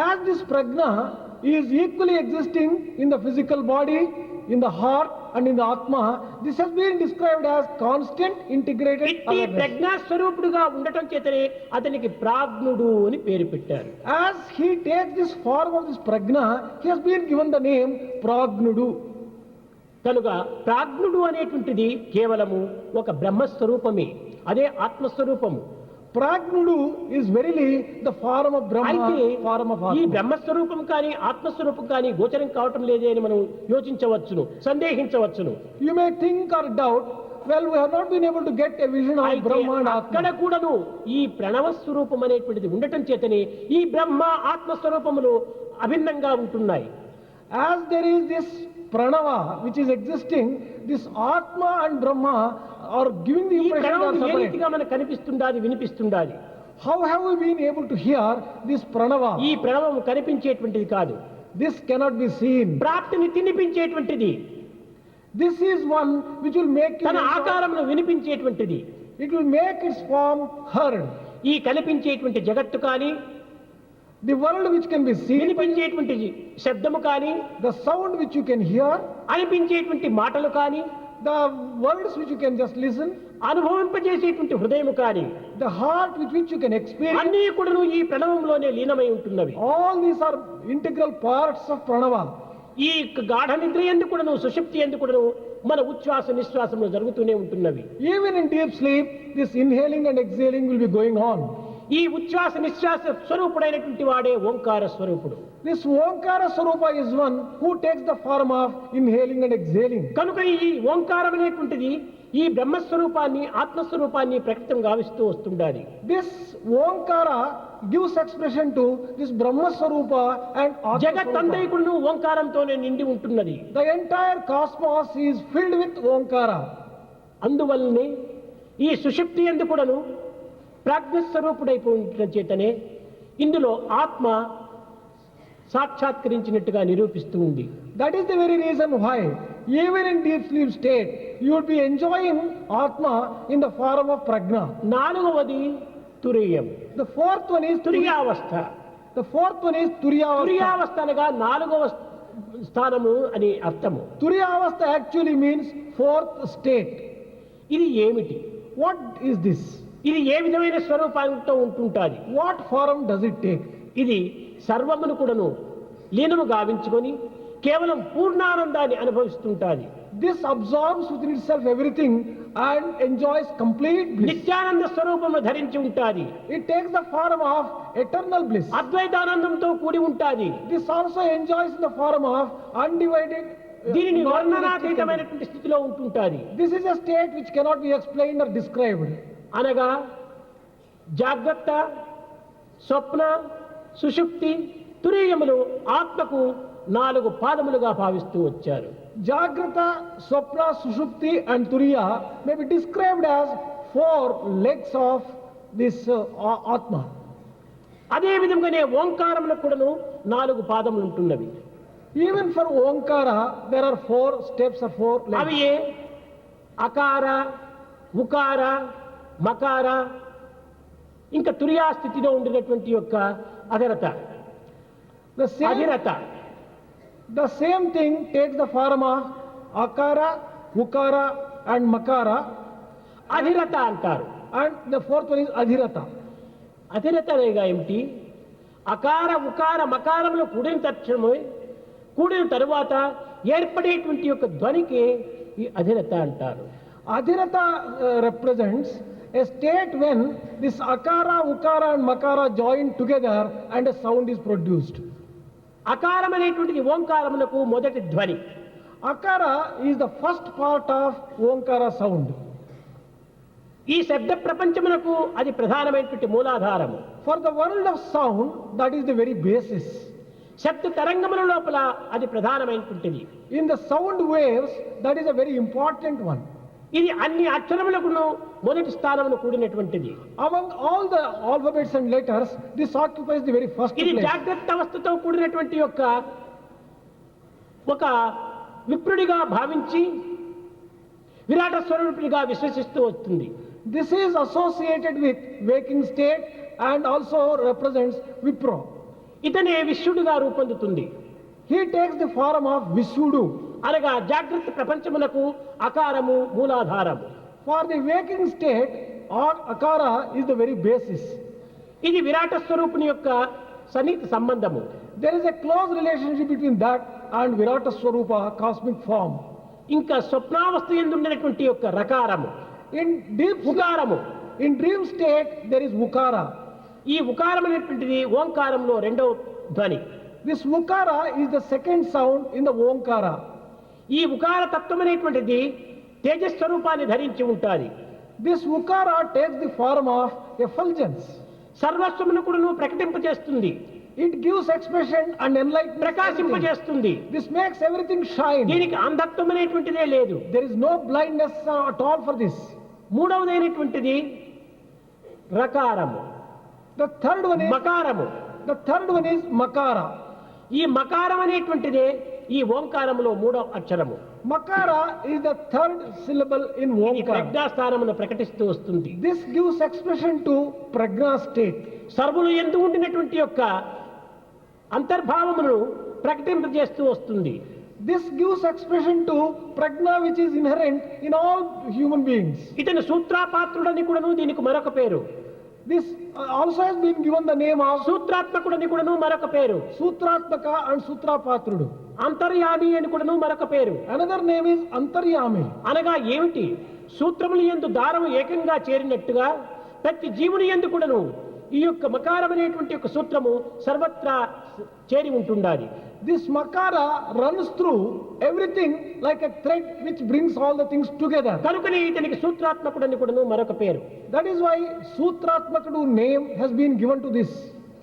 As this prajna is equally existing in the physical body, in the heart and in the atma, this has been described as constant integrated ఇట్టి awareness. ప్రజ్ఞా స్వరూపుడుగా ఉండటం చేతనే అతనికి ప్రాజ్ఞుడు అని పేరు పెట్టారు. As he takes this form of this prajna, he has been given the name Prajnudu. కనుక ప్రాజ్ఞుడు అనేటువంటిది కేవలము ఒక బ్రహ్మస్వరూపమే, అదే ఆత్మస్వరూపము. Prajnudu is verily the form of Brahma, అయితే form of ఈ Atma. బ్రహ్మస్వరూపం కానీ ఆత్మస్వరూపం కానీ గోచరం కావటం లేదే అని మనం యోచించవచ్చును, సందేహించవచ్చును. You may think or doubt Well, we have not been able to get a vision of అయితే Brahma and అక్కడ Atma. కూడాను ఈ ప్రణవ స్వరూపం అనేటువంటిది ఉండటం చేతనే ఈ బ్రహ్మ ఆత్మ స్వరూపములు అభిన్నంగా ఉంటున్నాయి. As there is this Pranava which is existing, this Atma and Brahma are giving the ఈ impression they ప్రణవం are ఏ separate. రీతిగా మనకు కనిపిస్తుండాది వినిపిస్తుండాది. How have we been able to hear this ఈ Pranava? ప్రణవం కనిపించేటువంటిది కాదు, This cannot be seen. ప్రాప్తిని తినిపించేటువంటిది, This is one which will make you తన enjoy- ఆకారమును వినిపించేటువంటిది. It will make its form heard. ఈ కనిపించేటువంటి జగత్తు కానీ, The world which can be seen, వినిపించేటువంటి శబ్దము కానీ, the sound which you can hear, అనిపించేటువంటి మాటలు కానీ, the words which you can just listen, అనుభవింపజేసేటువంటి హృదయము కానీ, the heart with which you can experience, అన్నీ కూడాను ఈ ప్రణవంలోనే లీనమై ఉంటున్నవి. all these are integral parts of Pranava. ఈ గాఢ నిద్ర ఎందుకు కూడాను, సుషుప్తి ఎందుకు కూడాను మన ఉచ్ఛ్వాస నిశ్వాసములు జరుగుతూనే ఉంటున్నవి. Even in deep sleep, this inhaling and exhaling will be going on. ఈ ఉచ్ఛ్వాస నిశ్వాస స్వరూపుడైనటువంటి వాడే ఓంకార స్వరూపుడు. This Omkara Swarupa is one who takes the form of inhaling and exhaling. కనుక ఈ ఓంకారం అనేటువంటిది ఈ బ్రహ్మస్వరూపాన్ని ఆత్మస్వరూపాన్ని ప్రకటితం గావిస్తూ వస్తుండాలి. This Omkara gives expression to this Brahma Swarupa and Atma Swarupa. జగత్తంతైకుడును ఓంకారంతోనే నిండి ఉంటున్నది. The entire cosmos is filled with Omkara. అందువల్లనే ఈ సుషుప్తి యందు కూడాను ప్రాజ్ఞస్వరూపుడైపోయిన చేతనే ఇందులో ఆత్మ సాక్షాత్కరించినట్టుగా నిరూపిస్తూ ఉంది. That is the very reason why, even in deep sleep state, you will be enjoying Atma in the form of Prajna. నాలుగవది తురీయం, The fourth one is తురియావస్థ. The fourth one is Turyavastha. తురియావస్థ అనగా నాలుగవ స్థానము అని అర్థము. Turyavastha actually means fourth state. ఇది ఏమిటి? What is this? ఇది ఏ విధమైన స్వరూపంతో ఉంటుంటాది? What form does it take? ఇది సర్వమును కూడాను లీనము గావించుకొని కేవలం పూర్ణానందాన్ని అనుభవిస్తుంటాది. This absorbs within itself everything and enjoys complete bliss. Nityananda స్వరూపము ధరించి ఉంటాది. It takes the form of eternal bliss. అద్వైతానందంతో కూడి ఉంటాది. This also enjoys in the form of undivided. దీనిని non-restricted. వర్ణనాతీతమైనటువంటి స్థితిలో ఉంటుంటాది. This is a state which cannot be explained or described. అనగా జాగ్రత్త, స్వప్న, సుషుప్తి, తురీయములు ఆత్మకు 4 పాదములుగా భావిస్తూ వచ్చారు. Jagrata, Swapna, Sushupti and Turiya may be described as 4 legs of this Atma. అదే విధంగానే ఓంకారములకు కూడాను 4 పాదములు ఉంటున్నవి. Even for Omkara, there are 4 steps or 4 legs. అవి ఏ అకార, ఉకార, మకార, ఇంకా తురియా స్థితిలో ఉండినటువంటి యొక్క అధరత. అధిరత The same thing takes the form of Akara, Ukara and Makara, అధిరత అంటారు. and the fourth one is Adhirata. అధిరత అనగా ఏమిటి? అకార, ఉకార, మకారములు కూడిన తక్షణమే కూడిన తరువాత ఏర్పడేటువంటి యొక్క ధ్వనికి ఈ అధిరత అంటారు. Adhirata represents a state when this Akara, Ukara and Makara join together and a sound is produced. అకారం అనేటువంటిది ఓంకారమునకు మొదటి ధ్వని. Akara is the first part of Omkara sound. ఈ శబ్ద ప్రపంచమునకు అది ప్రధానమైనటువంటి మూలాధారము. For the world of sound, that is the very basis. శబ్ద తరంగముల లోపల అది ప్రధానమైనటువంటిది. In the sound waves, that is a very important one. ఇది అన్ని అక్షరములకును మొదటి స్థానమును కూడినటువంటిది. Among all the alphabets and letters, this occupies the very first ఇది place. జాగ్రత్త అవస్థతో కూడినటువంటి యొక్క ఒక విప్రుడిగా భావించి విరాట స్వరూపుడిగా విశ్వసిస్తూ వస్తుంది. This is associated with waking state and also represents Vipra. ఇతనే విశ్వడుగా రూపొందుతుంది. He takes the form of Visudu. అనగా జాగ్రత్త ప్రపంచమునకు అకారము మూలాధారము. For the waking state, Akara is the very basis. ఇది విరాట స్వరూపుని యొక్క సన్నిహిత సంబంధము. There is a close relationship between that and Virata Swarupa, cosmic form. ఇంకా స్వప్నావస్థ యందు ఉన్నటువంటి యొక్క రకారము, In deep ఉకారము. in dream state, there is Ukara. ఈ ఉకారం అనేటువంటిది ఓంకారంలో రెండవ ధ్వని. This Ukara is the second sound in the Omkara. ఈ ఉకార తత్వం అనేటువంటిది తేజస్వరూపాన్ని ధరించి ఉంటాది. This ukara takes the form of effulgence. సర్వస్వమును కూడా ప్రకటింపజేస్తుంది, It gives expression and enlightenment. ప్రకాశింపజేస్తుంది. This makes everything shine. దీనికి అంధత్వం అనేటువంటిదే లేదు. There is no blindness at all for this. మూడవదైనటువంటిది రకారము, The third one is మకారము. makara. ఈ మకారం అనేటువంటిదే ఈ ఓంకారములో మూడవ అక్షరము. Makara is the third syllable in ఇది Omkara. ప్రజ్ఞాస్థానమును ప్రకటిస్తూ వస్తుంది. This gives expression to prajna state. సర్వులు ఎందు ఉండినటువంటి యొక్క అంతర్భావమును ప్రకటింపజేస్తూ వస్తుంది. This gives expression to prajna which is inherent in all human beings. ఇతను సూత్రాపాత్రుడని కూడాను దీనికి మరొక పేరు. This also has been given the name of సూత్రాత్మకుడని కూడాను మరొక పేరు. Sutratmaka and Sutrapatrudu. అంతర్యామి అని కూడాను మరొక పేరు. Another name is Antaryami. అనగా ఏమిటి? సూత్రములు యందు దారము ఏకంగా చేరినట్టుగా ప్రతి జీవుని యందు కూడాను ఈ యొక్క మకారం అనేటువంటి యొక్క సూత్రము సర్వత్రా చేరి ఉంటుండాలి. This makara runs through everything like a thread which brings all the things together. కనుకనే ఇతనికి సూత్రాత్మకుడని కూడాను మరొక పేరు. That is why Sutratmakadu name has been given to this.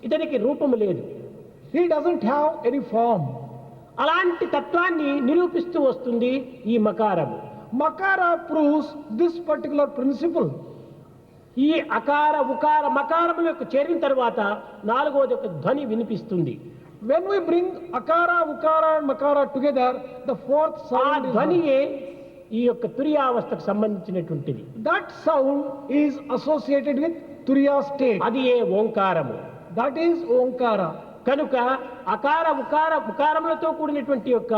ఇతనికి రూపము లేదు. He doesn't have any form. అలాంటి తత్వాన్ని నిరూపిస్తూ వస్తుంది ఈ మకారము. Makara proves this particular principle. ఈ అకార ఉకార మకారముల యొక్క చేరిన తర్వాత నాలుగోది ఒక ధ్వని వినిపిస్తుంది. When we bring akara, ukara and makara together, the fourth ఆ sound is ధ్వనియే ఈ యొక్క తురియావస్థకు సంబంధించినటువంటిది. that sound is associated with turiya state. అది ఏ ఓంకారము. That is Omkara. కనుక అకార ఉకార ఉకారములతో కూడినటువంటి యొక్క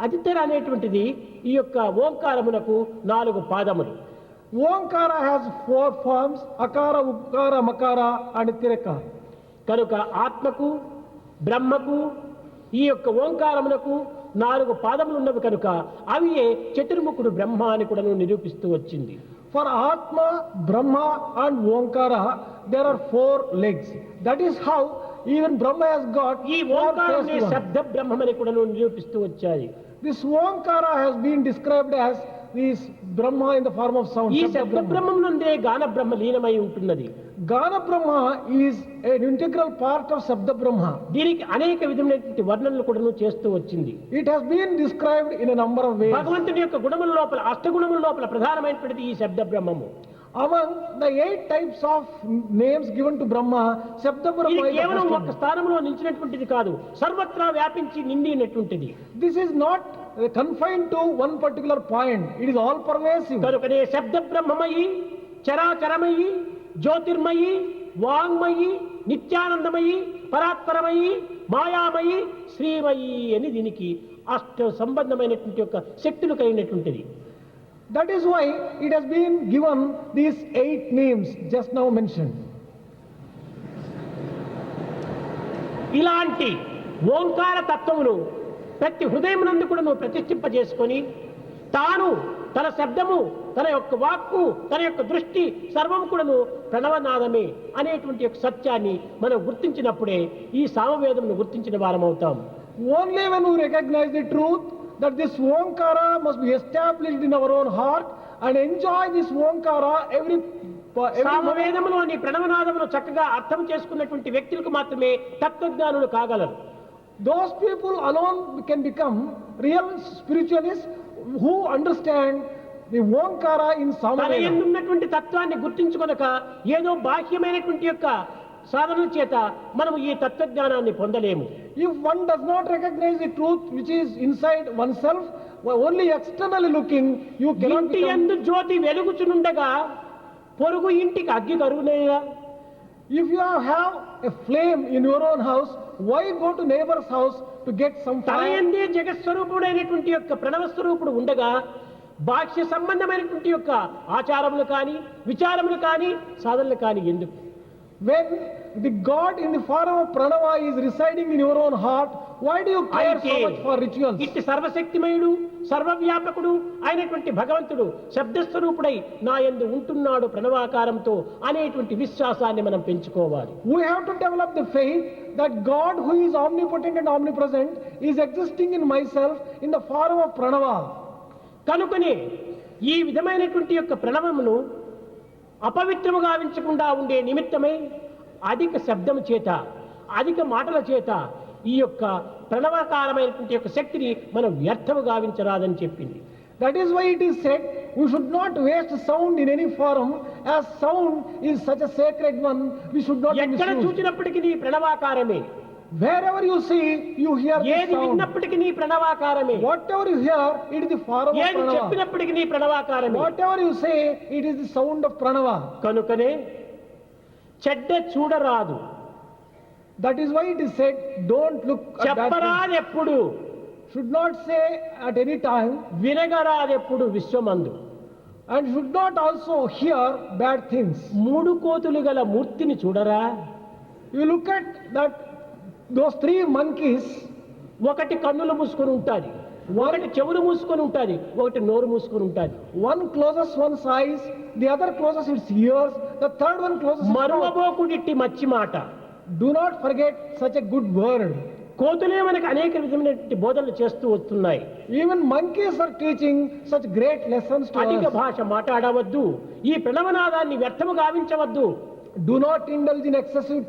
అదితర అనేటువంటిది ఈ యొక్క ఓంకారమునకు 4 పాదములు. Omkara has 4 forms: akara, ukara, makara and tiraka. కనుక ఆత్మకు బ్రహ్మకు ఈ యొక్క ఓంకారమునకు 4 పాదములు ఉన్నవి కనుక అవి చతుర్ముఖుడు బ్రహ్మ అని కూడా నిరూపిస్తూ వచ్చింది. For Atma, Brahma and Omkara, there are 4 legs. That is how even Brahma has got ఈ 4 ఓంకారమే faces. శబ్ద బ్రహ్మమని కూడా నిరూపిస్తూ వచ్చాయి. This Omkara has been described as this Brahma in the form of sound. ఈ Shabda శబ్ద Brahma. బ్రహ్మం నందే గాన బ్రహ్మ లీనమై ఉంటున్నది. Gana Brahma is an integral part of Shabda Brahma. దీనికి అనేక విధమైనటువంటి వర్ణనలు కూడా చేస్తూ వచ్చింది. It has been described in a number of ways. భగవంతుని యొక్క గుణముల లోపల అష్టగుణముల లోపల ప్రధానమైనటువంటిది ఈ శబ్ద బ్రహ్మము. Among the 8 types of names given to Brahma, Shabda ఇది Brahma is the కేవలం first ఒక one. స్థానంలో నిలిచినటువంటిది కాదు, సర్వత్రా వ్యాపించి నిండినటువంటిది. This is not confined to one particular point. It is all pervasive. కనుకనే శబ్ద బ్రహ్మమయి, చరాచరమయి, జ్యోతిర్మయి, వాంగ్మయి, నిత్యానందమయి, పరాత్పరమయి, మాయామయి, శ్రీమయి అని దీనికి అష్ట సంబంధమైనటువంటి యొక్క శక్తులు కలిగినటువంటిది. That is why it has been given these 8 names just now mentioned. ఇలాంటి ఓంకార తత్వమును ప్రతి హృదయమునందు కూడా ప్రతిష్ఠింపజేసుకొని తాను తన శబ్దము, తన యొక్క వాక్కు, తన యొక్క దృష్టి సర్వం కూడాను ప్రణవనాదమే అనేటువంటి యొక్క సత్యాన్ని మనం గుర్తించినప్పుడే ఈ సామవేదమును గుర్తించిన వారం అవుతాం. Only when we recognize the truth that this Omkara must be established in our own heart and enjoy this Omkara every moment. సామవేదములోని ప్రణవనాదమును చక్కగా అర్థం చేసుకున్నటువంటి వ్యక్తులకు మాత్రమే తత్వజ్ఞానులు కాగలరు. Those people alone can become real spiritualists who understand the Omkara in తన Samaveda. ఎందున్నటువంటి తత్వాన్ని గుర్తించుకొనక ఏదో బాహ్యమైనటువంటి యొక్క సాధనల చేత మనము ఈ తత్వజ్ఞానాన్ని పొందలేము. If one does not recognize the truth which is inside oneself, only externally looking, you cannot ఇంటి become. యందు జ్యోతి వెలుగుచునుండగా పొరుగు ఇంటికి అగ్గి కరుగునేలా? If you have a flame in your own house, why go to neighbor's house to get some తన fire? యందే జగత్స్వరూపుడైనటువంటి యొక్క ప్రణవ స్వరూపుడు ఉండగా బాహ్య సంబంధమైనటువంటి యొక్క ఆచారములు కానీ విచారములు కానీ సాధనలు కానీ ఎందుకు? When the God in the form of Pranava is residing in your own heart, why do you care so much for rituals? ఇట్టి సర్వశక్తిమయుడు సర్వవ్యాపకుడు అయినటువంటి భగవంతుడు శబ్దస్వరూపుడై నా యందు ఉంటున్నాడు ప్రణవాకారంతో అనేటువంటి విశ్వాసాన్ని మనం పెంచుకోవాలి. We have to develop the faith that God who is omnipotent and omnipresent is existing in myself in the form of Pranava. కనుకనే ఈ విధమైనటువంటి యొక్క ప్రణవమును అపవిత్రము గావించకుండా ఉండే నిమిత్తమై అధిక శబ్దము చేత అధిక మాటల చేత ఈ యొక్క ప్రణవకారమైనటువంటి యొక్క శక్తిని మనం వ్యర్థము గావించరాదని చెప్పింది. That is why it is said, we should not waste sound in any form, as sound is such a sacred one, we should not ఎక్కడ misuse. చూచినప్పటికీ నీ ప్రణవాకారమే, Wherever you see, you hear the ఏది sound. విన్నప్పటికీ నీ ప్రణవాకారమే, Whatever you hear, it is the form of ఏది pranava. చెప్పినప్పటికీ నీ ప్రణవాకారమే. Whatever you say, it is the sound of pranava. కనుకనే చెడ్డ చూడరాదు, That is why it is said, don't look at bad things. చెప్పరాదెప్పుడు, Should not say at any time, వినగరాదెప్పుడు విశ్వమందు. and should not also hear bad things. మూడు కోతులు గల మూర్తిని చూడరా. You look at that, those three monkeys, ఒకటి కన్నులు మూసుకొని ఉంటాది, ఒకటి చెవులు మూసుకొని ఉంటాది, ఒకటి నోరు మూసుకొని ఉంటాది. one closes one's eyes, the other closes its ears, the third one closes its mouth. మరువబోకుడిట్టి మచ్చి మాట. Do not forget such a good word. కోతులే మనకు అనేక విధమైనటువంటి బోధనలు చేస్తూ వస్తున్నాయి. Even monkeys are teaching such great lessons to అధిక us. భాష మాట్లాడవద్దు, ఈ ప్రణవనాదాన్ని వ్యర్థము గావించవద్దు. Do not indulge in excessive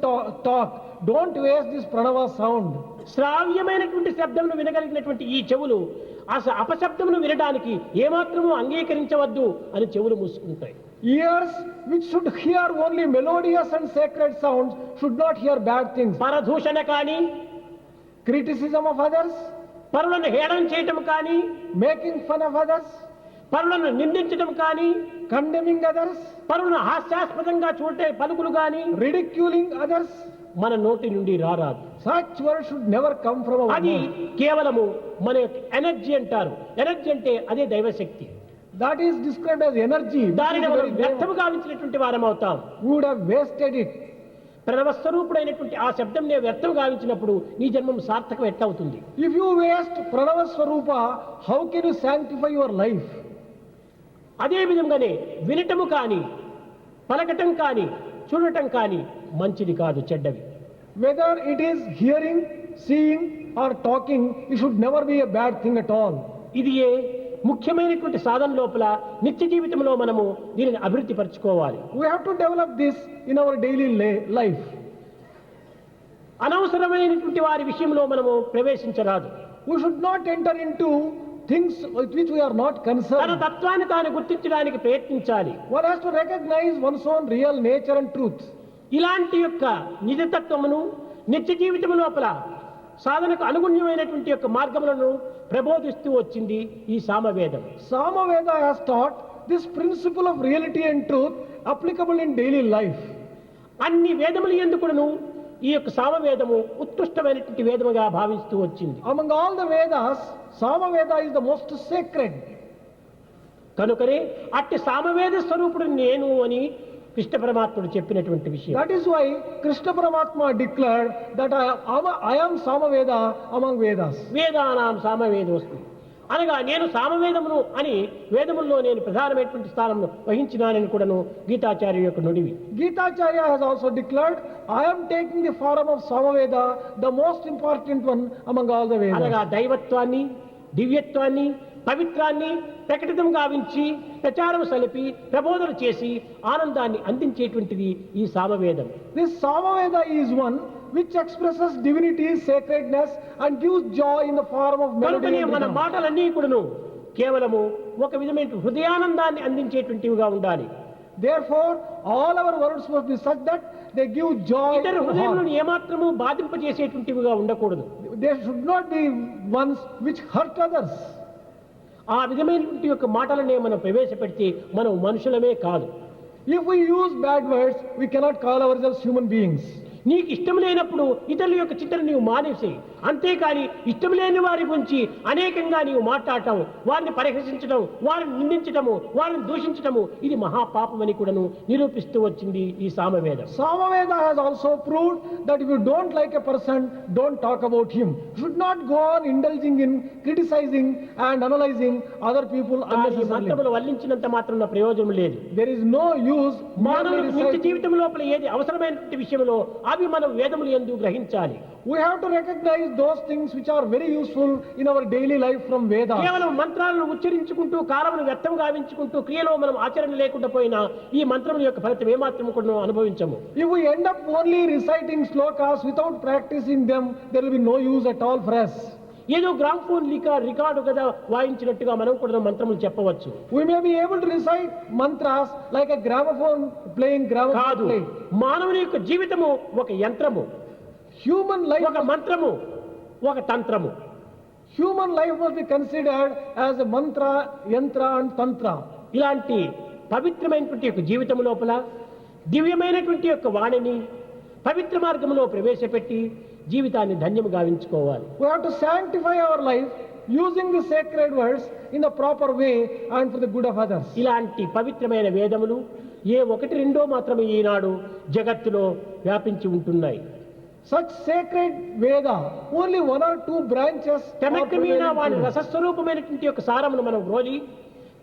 talk. Don't waste this pranava sound. శ్రావ్యమైనటువంటి శబ్దమును వినగలిగినటువంటి ఈ చెవులు అపశబ్దమును వినడానికి ఏమాత్రము అంగీకరించవద్దు అని చెవులు మూసుకుంటాయి. Ears which should hear only melodious and sacred sounds should not hear bad things. పరదూషణ కానీ, Criticism of others, పరులను హేళన చేయటం కానీ, making fun of others, పరులను నిందించడం కానీ, condemning others, పరులను హాస్యాస్పదంగా చూడే పలుకులు కానీ ridiculing others, మన నోటి నుండి రారాదు. such words should never come from our అది mouth. కేవలము మన యొక్క ఎనర్జీ అంటారు. ఎనర్జీ అంటే అదే దైవశక్తి. That is described as energy. which దానిని is మనం very vain. వ్యర్థము గావించినటువంటి వారం అవుతాం. We would have wasted it. ప్రణవస్వరూపుడైనటువంటి ఆ శబ్దం నే వ్యర్థం గావించినప్పుడు నీ జన్మం సార్థకం ఎట్లా అవుతుంది? If you waste Pranava Swarupa, how can you sanctify your life? అదే విధంగానే వినటము కానీ, పలకటం కానీ, చూడటం కానీ మంచిది కాదు, చెడ్డవి. Whether it is hearing, seeing or talking, it should never be a bad thing at all. ఇది ఏ ముఖ్యమైనటువంటి సాధన లోపల నిత్య జీవితంలో మనము దీనిని అభివృద్ధి పరచుకోవాలి. We have to develop this in our daily life. అనవసరమైనటువంటి వారి విషయంలో మనము ప్రవేశించరాదు. We should not enter into things with which we are not తన concerned. తత్వాన్ని తాను గుర్తించడానికి ప్రయత్నించాలి. One has to recognize one's own real nature and truth. ఇలాంటి యొక్క నిజతత్వమును నిత్య జీవితం లోపల సాధనకు అనుగుణ్యమైనటువంటి యొక్క మార్గములను ప్రబోధిస్తూ వచ్చింది ఈ సామవేదం. Samaveda has taught this principle of reality and truth applicable in daily life. అన్ని వేదములు ఎందుకును ఈ యొక్క సామవేదము ఉత్కృష్టమైనటువంటి వేదముగా భావిస్తూ వచ్చింది. Among all the Vedas, Samaveda is the most sacred. కనుకనే అట్టి సామవేద స్వరూపుడు నేను అని కృష్ణ పరమాత్ముడు చెప్పినటువంటి విషయం. That is why Krishna Paramatma declared that I am Samaveda among Vedas. వేదానాం సామవేదోస్మి అనగా నేను సామవేదమును అని వేదముల్లో నేను ప్రధానమైనటువంటి స్థానంలో వహించినానని కూడాను గీతాచార్య యొక్క నుడివి. Gitacharya has also declared, I am taking the form of Samaveda, the most important one among all the అనగా Vedas. దైవత్వాన్ని, దివ్యత్వాన్ని, పవిత్రాన్ని ప్రకటితం గావించి ప్రచారం సలిపి ప్రబోధన చేసి ఆనందాన్ని అందించేటువంటిది ఈ సామవేదం. This Samaveda is one which expresses divinity, sacredness and gives joy in the form of melody కనుకనే and మన rhythm. మాటలన్నీ కూడాను కేవలము ఒక విధమైన హృదయానందాన్ని అందించేటువంటివిగా ఉండాలి. Therefore, all our words must be such that they give joy ఇతర to the హృదయంలో heart. ఏమాత్రము బాధింపజేసేటువంటివిగా ఉండకూడదు. They should not be ones which hurt others. ఆ విధమైనటువంటి యొక్క మాటలనే మనం ప్రవేశపెడితే మనం మనుషులమే కాదు. If we use bad words, we cannot call ourselves human beings. నీకు ఇష్టం లేనప్పుడు ఇతరుల యొక్క చింతన నీవు మానేసి, అంతేకాని ఇష్టం లేని వారి గురించి అనేకంగా నీవు మాట్లాడటం, వారిని పరిహసించడం, వారిని నిందించటము, వారిని దూషించటము ఇది మహాపాపమని కూడాను నిరూపిస్తూ వచ్చింది ఈ సామవేదం. Samaveda has also proved that if you don't like a person, don't talk about him. You should not go on indulging in criticizing and analyzing other people ఈ unnecessarily. మంత్రములు వల్లించినంత మాత్రం ప్రయోజనం లేదు. There is no use merely మానవులకు నిత్య reciting. జీవితం లోపల ఏది అవసరమైనటువంటి విషయంలో ఆ అవి మనం వేదములు యందు గ్రహించాలి. We have to recognize those things which are very useful in our daily life from Vedas. కేవలం మంత్రాలను ఉచ్చరించుకుంటూ కాలమును వ్యర్థం గావించుకుంటూ క్రియలో మనం ఆచరణ లేకుండా పోయినా ఈ మంత్రముల యొక్క ఫలితం ఏమాత్రం కూడా అనుభవించము. If we end up only reciting slokas without practicing them, there will be no use at all for us. ఏదో గ్రామ్ఫోన్ రికార్డు కదా వాయించినట్టుగా మనం కూడా మంత్రములు చెప్పవచ్చు. We may be able to recite mantras like a gramophone playing gramophone కాదు, play. మానవుని యొక్క జీవితము ఒక యంత్రము, Human life, ఒక మంత్రము, ఒక తంత్రము. human life must be considered as a mantra, yantra and tantra. ఇలాంటి పవిత్రమైనటువంటి యొక్క జీవితం లోపల దివ్యమైనటువంటి యొక్క వాణిని పవిత్ర మార్గంలో ప్రవేశపెట్టి జీవితాన్ని ధన్యము గావించుకోవాలి. We have to sanctify our life using the sacred words in the proper way and for the good of others. ఇలాంటి పవిత్రమైన వేదములు ఏ ఒకటి రెండో మాత్రమే ఈనాడు జగత్తులో వ్యాపించి ఉంటున్నాయి. Such sacred Veda, only one or two branches are క్రమక్రమేణా వాడి prevailing. రసస్వరూపమైనటువంటి యొక్క సారమును మనం రోజి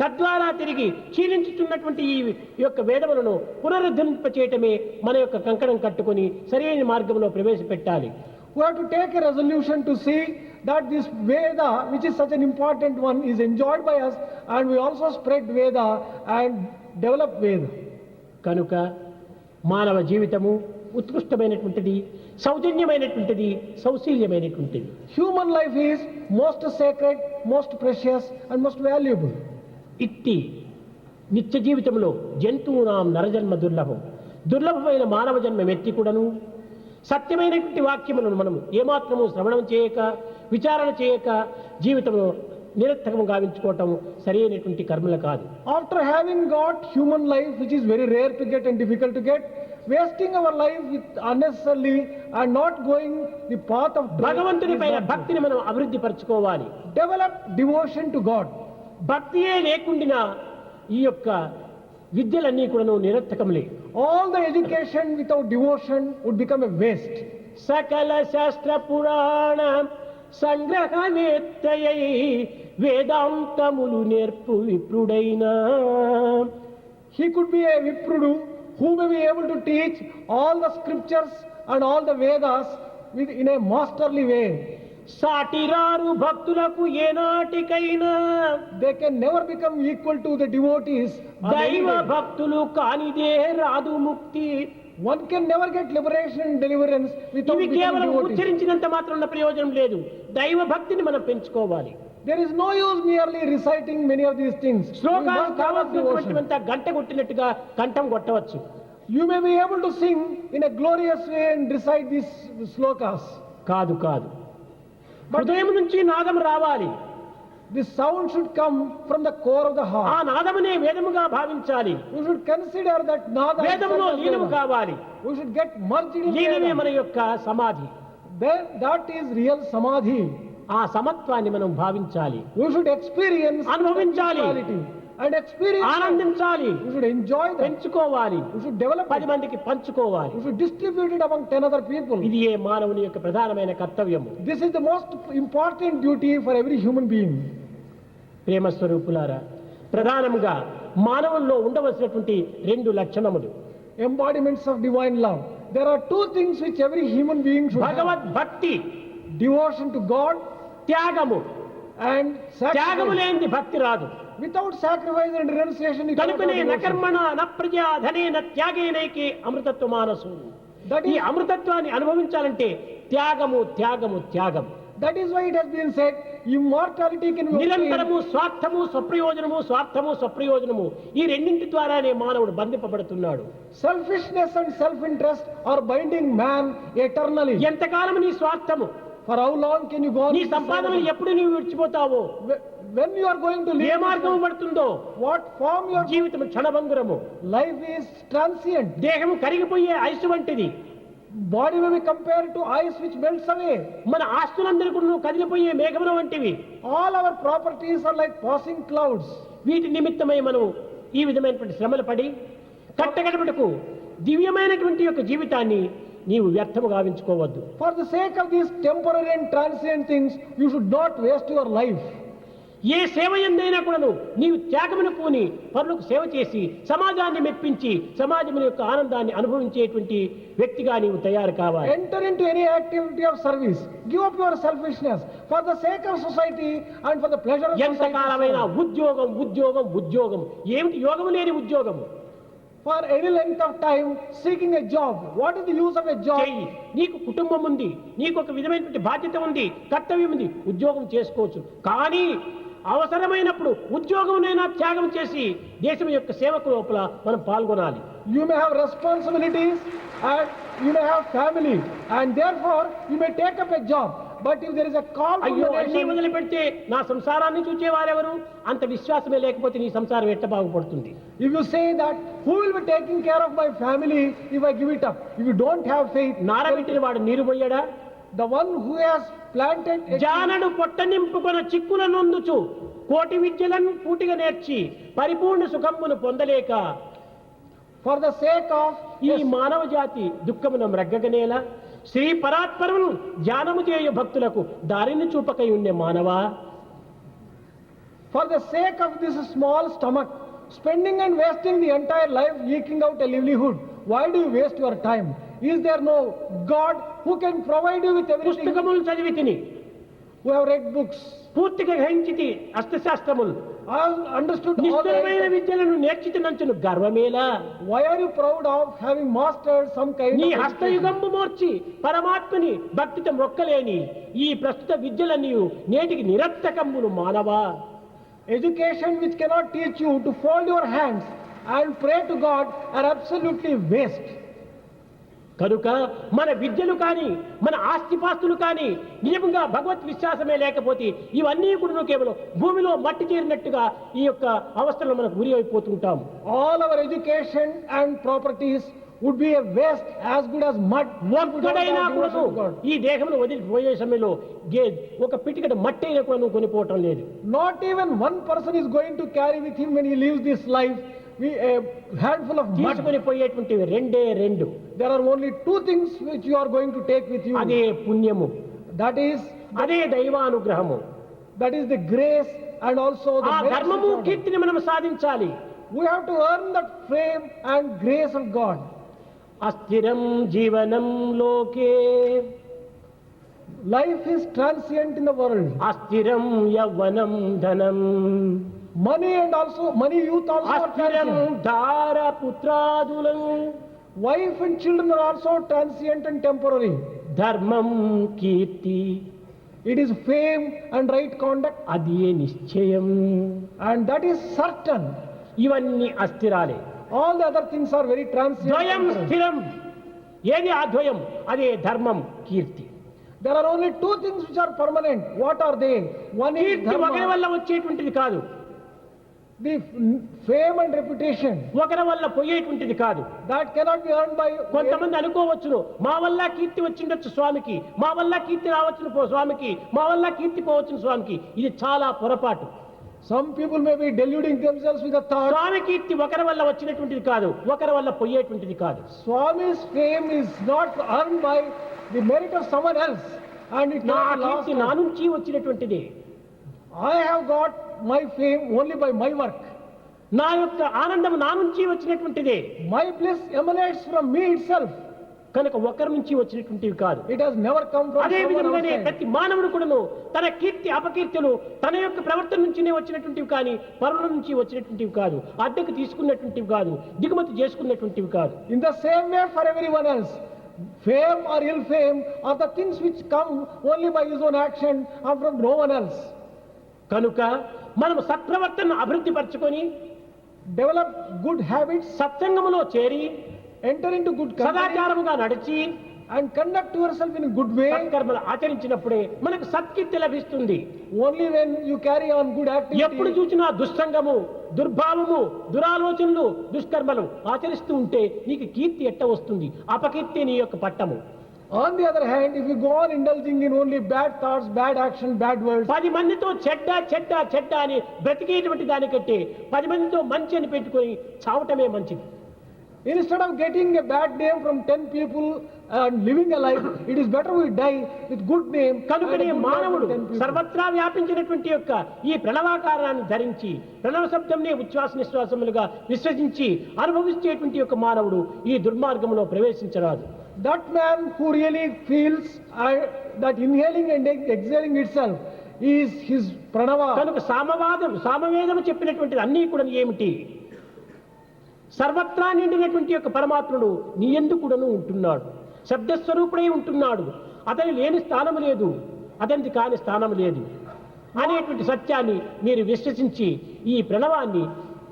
తద్వారా తిరిగి క్షీణించుతున్నటువంటి ఈ యొక్క వేదములను పునరుద్ధరింప చేయటమే మన యొక్క కంకణం కట్టుకొని సరైన మార్గంలో ప్రవేశపెట్టాలి. We have to take a resolution to see that this Veda, which is such an important one, is enjoyed by us, and we also spread Veda and develop Veda. కనుక మానవ జీవితము ఉత్కృష్టమైనటువంటిది, సౌజన్యమైనటువంటిది, సౌశీల్యమైనటువంటిది. Human life is most sacred, most precious, and most valuable. ఇట్టి నిత్య జీవితంలో జంతువునాం నరజన్మ దుర్లభం, దుర్లభమైన మానవ జన్మ మెత్తి కూడాను సత్యమైనటువంటి వాక్యములను మనం ఏమాత్రము శ్రవణం చేయక విచారణ చేయక జీవితంలో నిరర్థకము గావించుకోవటం సరైనటువంటి కర్మలు కాదు. After having got human life, which is very rare to get and difficult to get, wasting our life with unnecessarily and not going the path of truth భగవంతుని is పైన not భక్తిని మనం అభివృద్ధి పరచుకోవాలి. good. Develop devotion to God. భక్తియే లేకుండా ఈ యొక్క విద్యలన్నీ కూడా నిరర్థకములే. All the education without devotion would become a waste. సకల శాస్త్ర పురాణ సంగ్రహవేత్తయై వేదాంతములు నేర్పు విప్రుడైనా. He could be a Viprudu who may be able to teach all the scriptures and all the Vedas in a masterly way. సాటిరారు భక్తులకు ఏనాటికైనా They can never become equal to the devotees. on any దైవ day. భక్తులు కానిదే రాదు ముక్తి. One can never get liberation and deliverance without ఇవి becoming కేవలం devotees. ఉచ్చరించినంత మాత్రం ఉన్న ప్రయోజనం లేదు. దైవ భక్తిని మనం పెంచుకోవాలి. There is no use merely reciting many of these things. We శ్లోకాలు must develop కావాల్సినటువంటి devotion. అంతా గంట కొట్టినట్టుగా కంఠం కొట్టవచ్చు. You may be able to sing in a glorious way and recite these slokas. కాదు కాదు, హృదయం నుంచి నాదం రావాలి. The sound should come from the core of the ఆ heart. నాదమునే వేదముగా భావించాలి. We should consider that nada వేదములో itself as లీనము Veda. కావాలి. We should get merged in లీనమే Veda. మన యొక్క సమాధి. Then that is real samadhi. ఆ సమత్వాన్ని మనం భావించాలి, We should experience అనుభవించాలి, spirituality and experience. that. ఆనందించాలి, We should enjoy that. పెంచుకోవాలి, We should develop 10 it. మందికి పంచుకోవాలి. We should distribute it among 10 other people. ఇది ఏ మానవుని యొక్క ప్రధానమైన కర్తవ్యము. This is the most important duty for every human being. ప్రేమ స్వరూపులారా, ప్రధానముగా మానవుల్లో ఉండవలసినటువంటి 2 లక్షణములు. Embodiments of divine love. There are 2 things which every human being should have. భగవద్ భక్తి, Devotion to God త్యాగము. and త్యాగము sacrifice. లేనిది భక్తి రాదు. Without sacrifice and renunciation, you cannot కనుకనే have devotion. నకర్మణ న ప్రజా ధనేన త్యాగేనైకే అమృతత్వ మానసు. That ఈ is, అమృతత్వాన్ని అనుభవించాలంటే త్యాగము త్యాగము త్యాగం. that is why it has been said, immortality can be నిరంతరము obtained. స్వార్థము స్వప్రయోజనము, స్వార్థము స్వప్రయోజనము, ఈ రెండింటి ద్వారానే మానవుడు బంధింపబడుతున్నాడు. Selfishness and self-interest are binding man eternally. ఎంతకాలం నీ స్వార్థము, For how long can you go on? నీ with సంపాదన this? ఎప్పుడు నీవు విడిచిపోతావో, When you are going to A leave, మార్గము పడుతుందో, what form your జీవితం క్షణభంగురము. life is transient. దేహము కరిగిపోయే ఐసు వంటిది. Body may be compared to ice which melts away. మన ఆస్తులందరికీ కదిలిపోయే మేఘముల వంటివి. All our properties are like passing clouds. వీటి నిమిత్తమై మనం ఈ విధమైనటువంటి శ్రమలు పడి కట్టగడపటకు దివ్యమైనటువంటి యొక్క జీవితాన్ని నీవు వ్యర్థము గావించుకోవద్దు. For the sake of these temporary and transient things, you should not waste your life. ఏ సేవ ఎందైనా కూడాను నీవు త్యాగమును పూని పరులకు సేవ చేసి సమాజాన్ని మెప్పించి సమాజం యొక్క ఆనందాన్ని అనుభవించేటువంటి వ్యక్తిగా నీవు తయారు కావాలి. Enter into any activity of service. Give up your selfishness for the sake of society and for the pleasure of ఎంతకాలమైన society. ఉద్యోగం ఉద్యోగం ఉద్యోగం ఏమిటి యోగం లేని ఉద్యోగము For any length of time seeking a job. What is the use of a job? చెయ్యి. నీకు కుటుంబం ఉంది, నీకు ఒక విధమైనటువంటి బాధ్యత ఉంది, కర్తవ్యం ఉంది, ఉద్యోగం చేసుకోవచ్చు. కానీ అవసరమైనప్పుడు ఉద్యోగంనైనా త్యాగం చేసి దేశం యొక్క సేవకు లోపల మనం పాల్గొనాలి. You may have responsibilities and you may have family and therefore you may take up a job. But if there is a call from అయ్యో the అన్ని nation, వదిలిపెడితే నా సంసారాన్ని చూచేవారెవరు? అంత విశ్వాసమే లేకపోతే నీ సంసారం ఎట్ట బాగుపడుతుంది? if you say that who will be taking care of my family if I give it up? If you don't have faith, నారబెట్టిన వాడు నీరు పోయాడా? the one who has planted a జానడు పొట్ట నింపుకొన చిక్కుల నొందుచు కోటి విద్యలను పూటిగా నేర్చి పరిపూర్ణ సుఖమును పొందలేక for the sake of ఈ మానవ జాతి దుఃఖమును మ్రగ్గగనేలా శ్రీ పరాత్పరమును ధ్యానము చేయు భక్తులకు దారిని చూపకై ఉండే మానవా, for the sake of this small stomach, spending and wasting the entire life eking out a livelihood. Why do you waste your time? Is there no God who can provide you with everything? పుస్తకములు చదివి తిని Who have read books, పూర్తిగా గ్రహించితి అష్టశాస్త్రములు I have understood all నిష్ఠురమైన the. విద్యలను నేర్చితి నంచును గర్వమేలా Why are you proud of having mastered some kind నీ of education? హస్తయుగంబు మోర్చి పరమాత్మని భక్తితో మొక్కలేని ఈ ప్రస్తుత విద్యలన్నీ నేటికి నిరర్థకములు మానవా. Education which cannot teach you to fold your hands and pray to God are absolutely waste. కనుక మన విద్యలు కానీ మన ఆస్తిపాస్తులు కానీ నిజంగా భగవత్ విశ్వాసమే లేకపోతే ఇవన్నీ కూడా కేవలం భూమిలో మట్టి చేరినట్టుగా ఈ యొక్క అవస్థలో మనకు గురి అయిపోతుంటాం. All our education and properties would be a waste as good as mud. ఒక్కడైనా కూడా ఈ దేహంలో వదిలిపోయే సమయంలో ఒక పిటికట మట్టి అయినా కూడా నువ్వు కొనిపోవటం లేదు. Not even one person is going to carry with him when he leaves this life a handful of mud. తీసుకొని పోయేటువంటివి రెండే రెండు. There are only two things which you are going to take with you. అదే పుణ్యము, That అదే దైవానుగ్రహము. is the grace and also the ఆ mercy ధర్మము of God. కీర్తిని మనం సాధించాలి. We have to earn that fame and grace of God. అస్థిరం జీవనం లోకే Life is transient in the world. అస్థిరం యవ్వనం ధనం Money and also money, youth also are అస్థిరం transient. ధార పుత్రాదులం Wife and children are also transient and temporary. ధర్మం కీర్తి It is fame and right conduct, అది నిశ్చయం. and that is certain. ఇవన్నీ అస్థిరాలే. All the other things are very transient. ద్వయం temporary. స్థిరం. ఏది ఆ ద్వయం? అదే ధర్మం కీర్తి. There are only two things which are permanent. What are they? One is కీర్తి ఒకరి dharma, వల్ల వచ్చేటువంటిది కాదు, the fame and reputation. ఒకరి వల్ల పోయేటువంటిది కాదు. That cannot be earned by. కొంతమంది అనుకోవచ్చును, మా వల్ల కీర్తి వచ్చిండొచ్చు స్వామికి, మా వల్ల కీర్తి రావచ్చును స్వామికి, మా వల్ల కీర్తి పోవచ్చును స్వామికి. ఇది చాలా పొరపాటు. Some people may be deluding themselves with the thought స్వామి కీర్తి ఒకరి వల్ల వచ్చినటువంటిది కాదు, ఒకరి వల్ల పోయేటువంటిది కాదు. Swami's fame is not earned by the merit of someone else, and it నా cannot last. కీర్తి నా నుంచి వచ్చినటువంటిది. I have got my fame only by my work. నా యొక్క ఆనందం నా నుంచి వచ్చినటువంటిదే. My bliss emanates from me itself. కనుక ఒకరి నుంచి వచ్చినటువంటివి కాదు. It has never come from అదే someone విధంగానే outside. ప్రతి మానవుడు కూడాను తన కీర్తి అపకీర్తులు తన యొక్క ప్రవర్తన నుంచినే వచ్చినటువంటివి కానీ పరుల నుంచి వచ్చినటువంటివి కాదు, అద్దెకు తీసుకున్నటువంటివి కాదు, దిగుమతి చేసుకున్నటువంటివి కాదు. In the same way for everyone else, fame or ill fame are the things which come only by his own action and from no one else. కనుక మనం సత్ప్రవర్తనను అభివృద్ధి పరచుకొని Develop good habits, సత్సంగములో చేరి enter into good company, సదాచారముగా నడిచి and conduct yourself in a good way. సత్కర్మలు ఆచరించినప్పుడే మనకు సత్కీర్తి లభిస్తుంది. Only when you carry on good ఎప్పుడు activity. చూసినా దుస్సంగము, దుర్భావము, దురాలోచనలు, దుష్కర్మలు ఆచరిస్తూ ఉంటే నీకు కీర్తి ఎట్ట వస్తుంది? అపకీర్తి నీ యొక్క పట్టము. On the other hand, if you go on indulging in only bad thoughts, bad action, bad words, 10 మందితో చెడ్డ చెడ్డ చెడ్డ అని బ్రతికేటువంటి దానికంటే 10 మందితో మంచి అని పెట్టుకొని చావటమే మంచిది. Instead of getting a bad name from 10 people and living a life, it is better we die with good name. కనుకనే and a good name మానవుడు from 10 people. సర్వత్రా వ్యాపించినటువంటి యొక్క ఈ ప్రణవాకారాన్ని ధరించి ప్రణవ శబ్దంనే ఉచ్ఛ్వాస నిశ్వాసములుగా విశ్వసించి అనుభవించేటువంటి యొక్క మానవుడు ఈ దుర్మార్గంలో ప్రవేశించరాదు. That man who really feels that inhaling and exhaling itself is his pranava. కనుక సామవేదము చెప్పినటువంటిది అన్నీ కూడా ఏమిటి? సర్వత్రా నిండినటువంటి యొక్క పరమాత్ముడు నీ యందు కూడాను ఉంటున్నాడు, శబ్దస్వరూపుడై ఉంటున్నాడు, అతని లేని స్థానం లేదు, అతనికి కాని స్థానం లేదు అనేటువంటి సత్యాన్ని మీరు విశ్వసించి ఈ ప్రణవాన్ని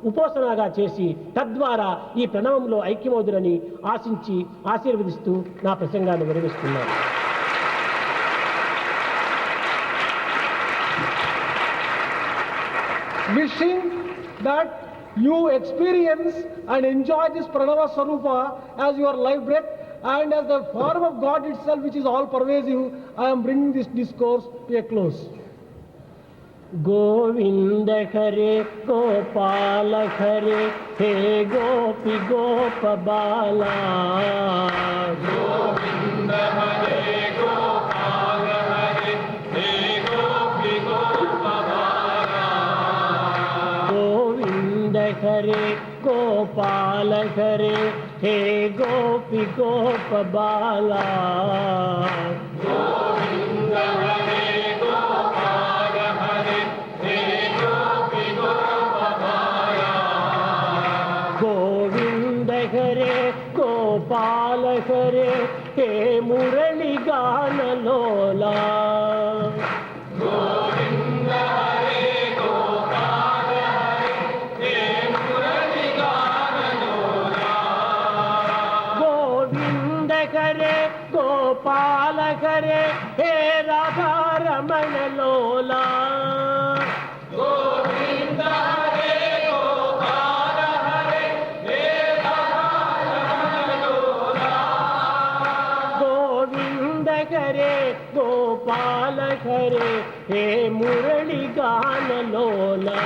ఉపోసనగా చేసి తద్వారా ఈ ప్రణవంలో ఐక్యమవుదురని ఆశించి ఆశీర్వదిస్తూ నా ప్రసంగాన్ని విరమిస్తున్నాను. Wishing that you experience and enjoy this pranava swarupa as your life breath and as the form of God itself, which is all pervasive, I am bringing this discourse to a close. Govind हरे गोपाल हरे हे गोपी गोप बाला. गोविंद हरे गोपाल हरे हे गोपी गोप बाला. गोविंद हरे गोपाल हरे हे गोपी गोप बाला. गोविंद हरे गोपाल हरे हे गोपी गोप बाला. गोविंद हरे गोपाल हरे हे मुरली गान लोला. गोविंद हरे गोपाल हरे हे मुरली गान लोला. गोविंद हरे गोपाल हरे हे राधा रमण लोला. गोविंद हरे गोपाल हरे हे राधा लोला. गोविंद हरे गोपाल हरे हे मुरली गान लोला.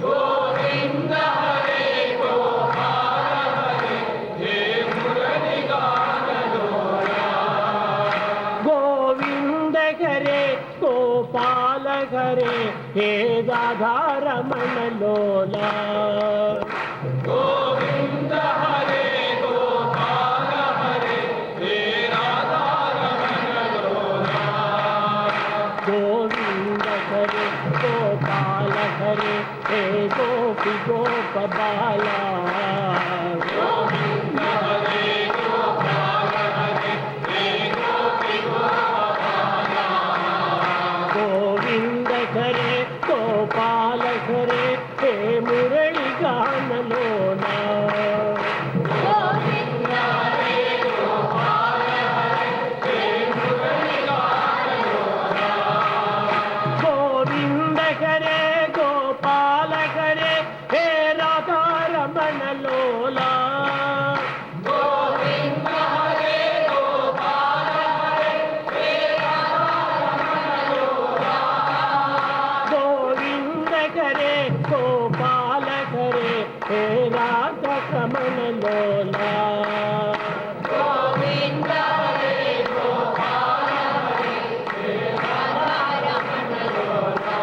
गोविंद हरे गोपाल हरे हे मुरली गान लोला. गोविंद हरे गोपाल हरे हे राधा रमण लोला. गोविंद हरे गोपाल हरे हे राधा रमण लोला. गोविंद हरे गोपाल हरे हे गोपी गोप बाला. गोविंद हरे गोपाल हरे हे गोपी गोप बाला. गोविंद हरे गोपाल हरे हे मुरली गान लोला. गोविंद हरे गोपाल हरे हे मुरली गान लोला. गोविंद हरे गोपाल हरे हे राधा रमण लोला. गोविंद हरे गोपाल हरे हे गोविंद हरे गोपाल हरे हे राधा रमण लोला. गोविंद हरे गोपाल हरे हे राधा रमण लोला.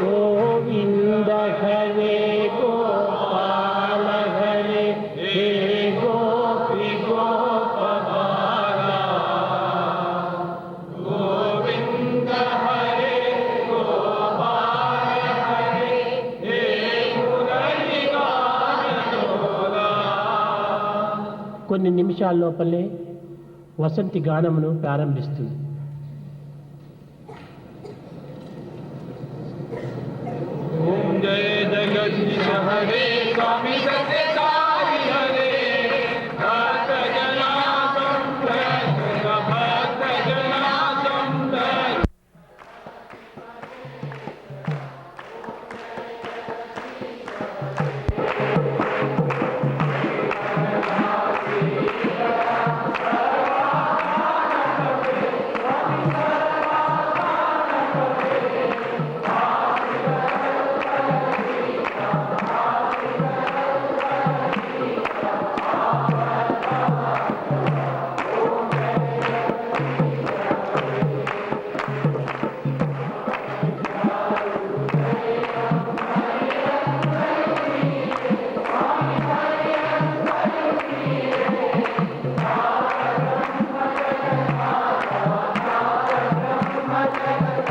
गोविंद हरे गोपाल हरे हे गोपी गोप बाला. गोविंद हरे गोपाल हरे हे मुरली गान लोला. కొన్ని నిమిషాల లోపలే వసంతి గానమును ప్రారంభిస్తుంది. ओम जय जगदीश हरे स्वामी सत्यसाई हरे. भक्त जना संरक्षक भक्त जना संरक्षक. Om सत्य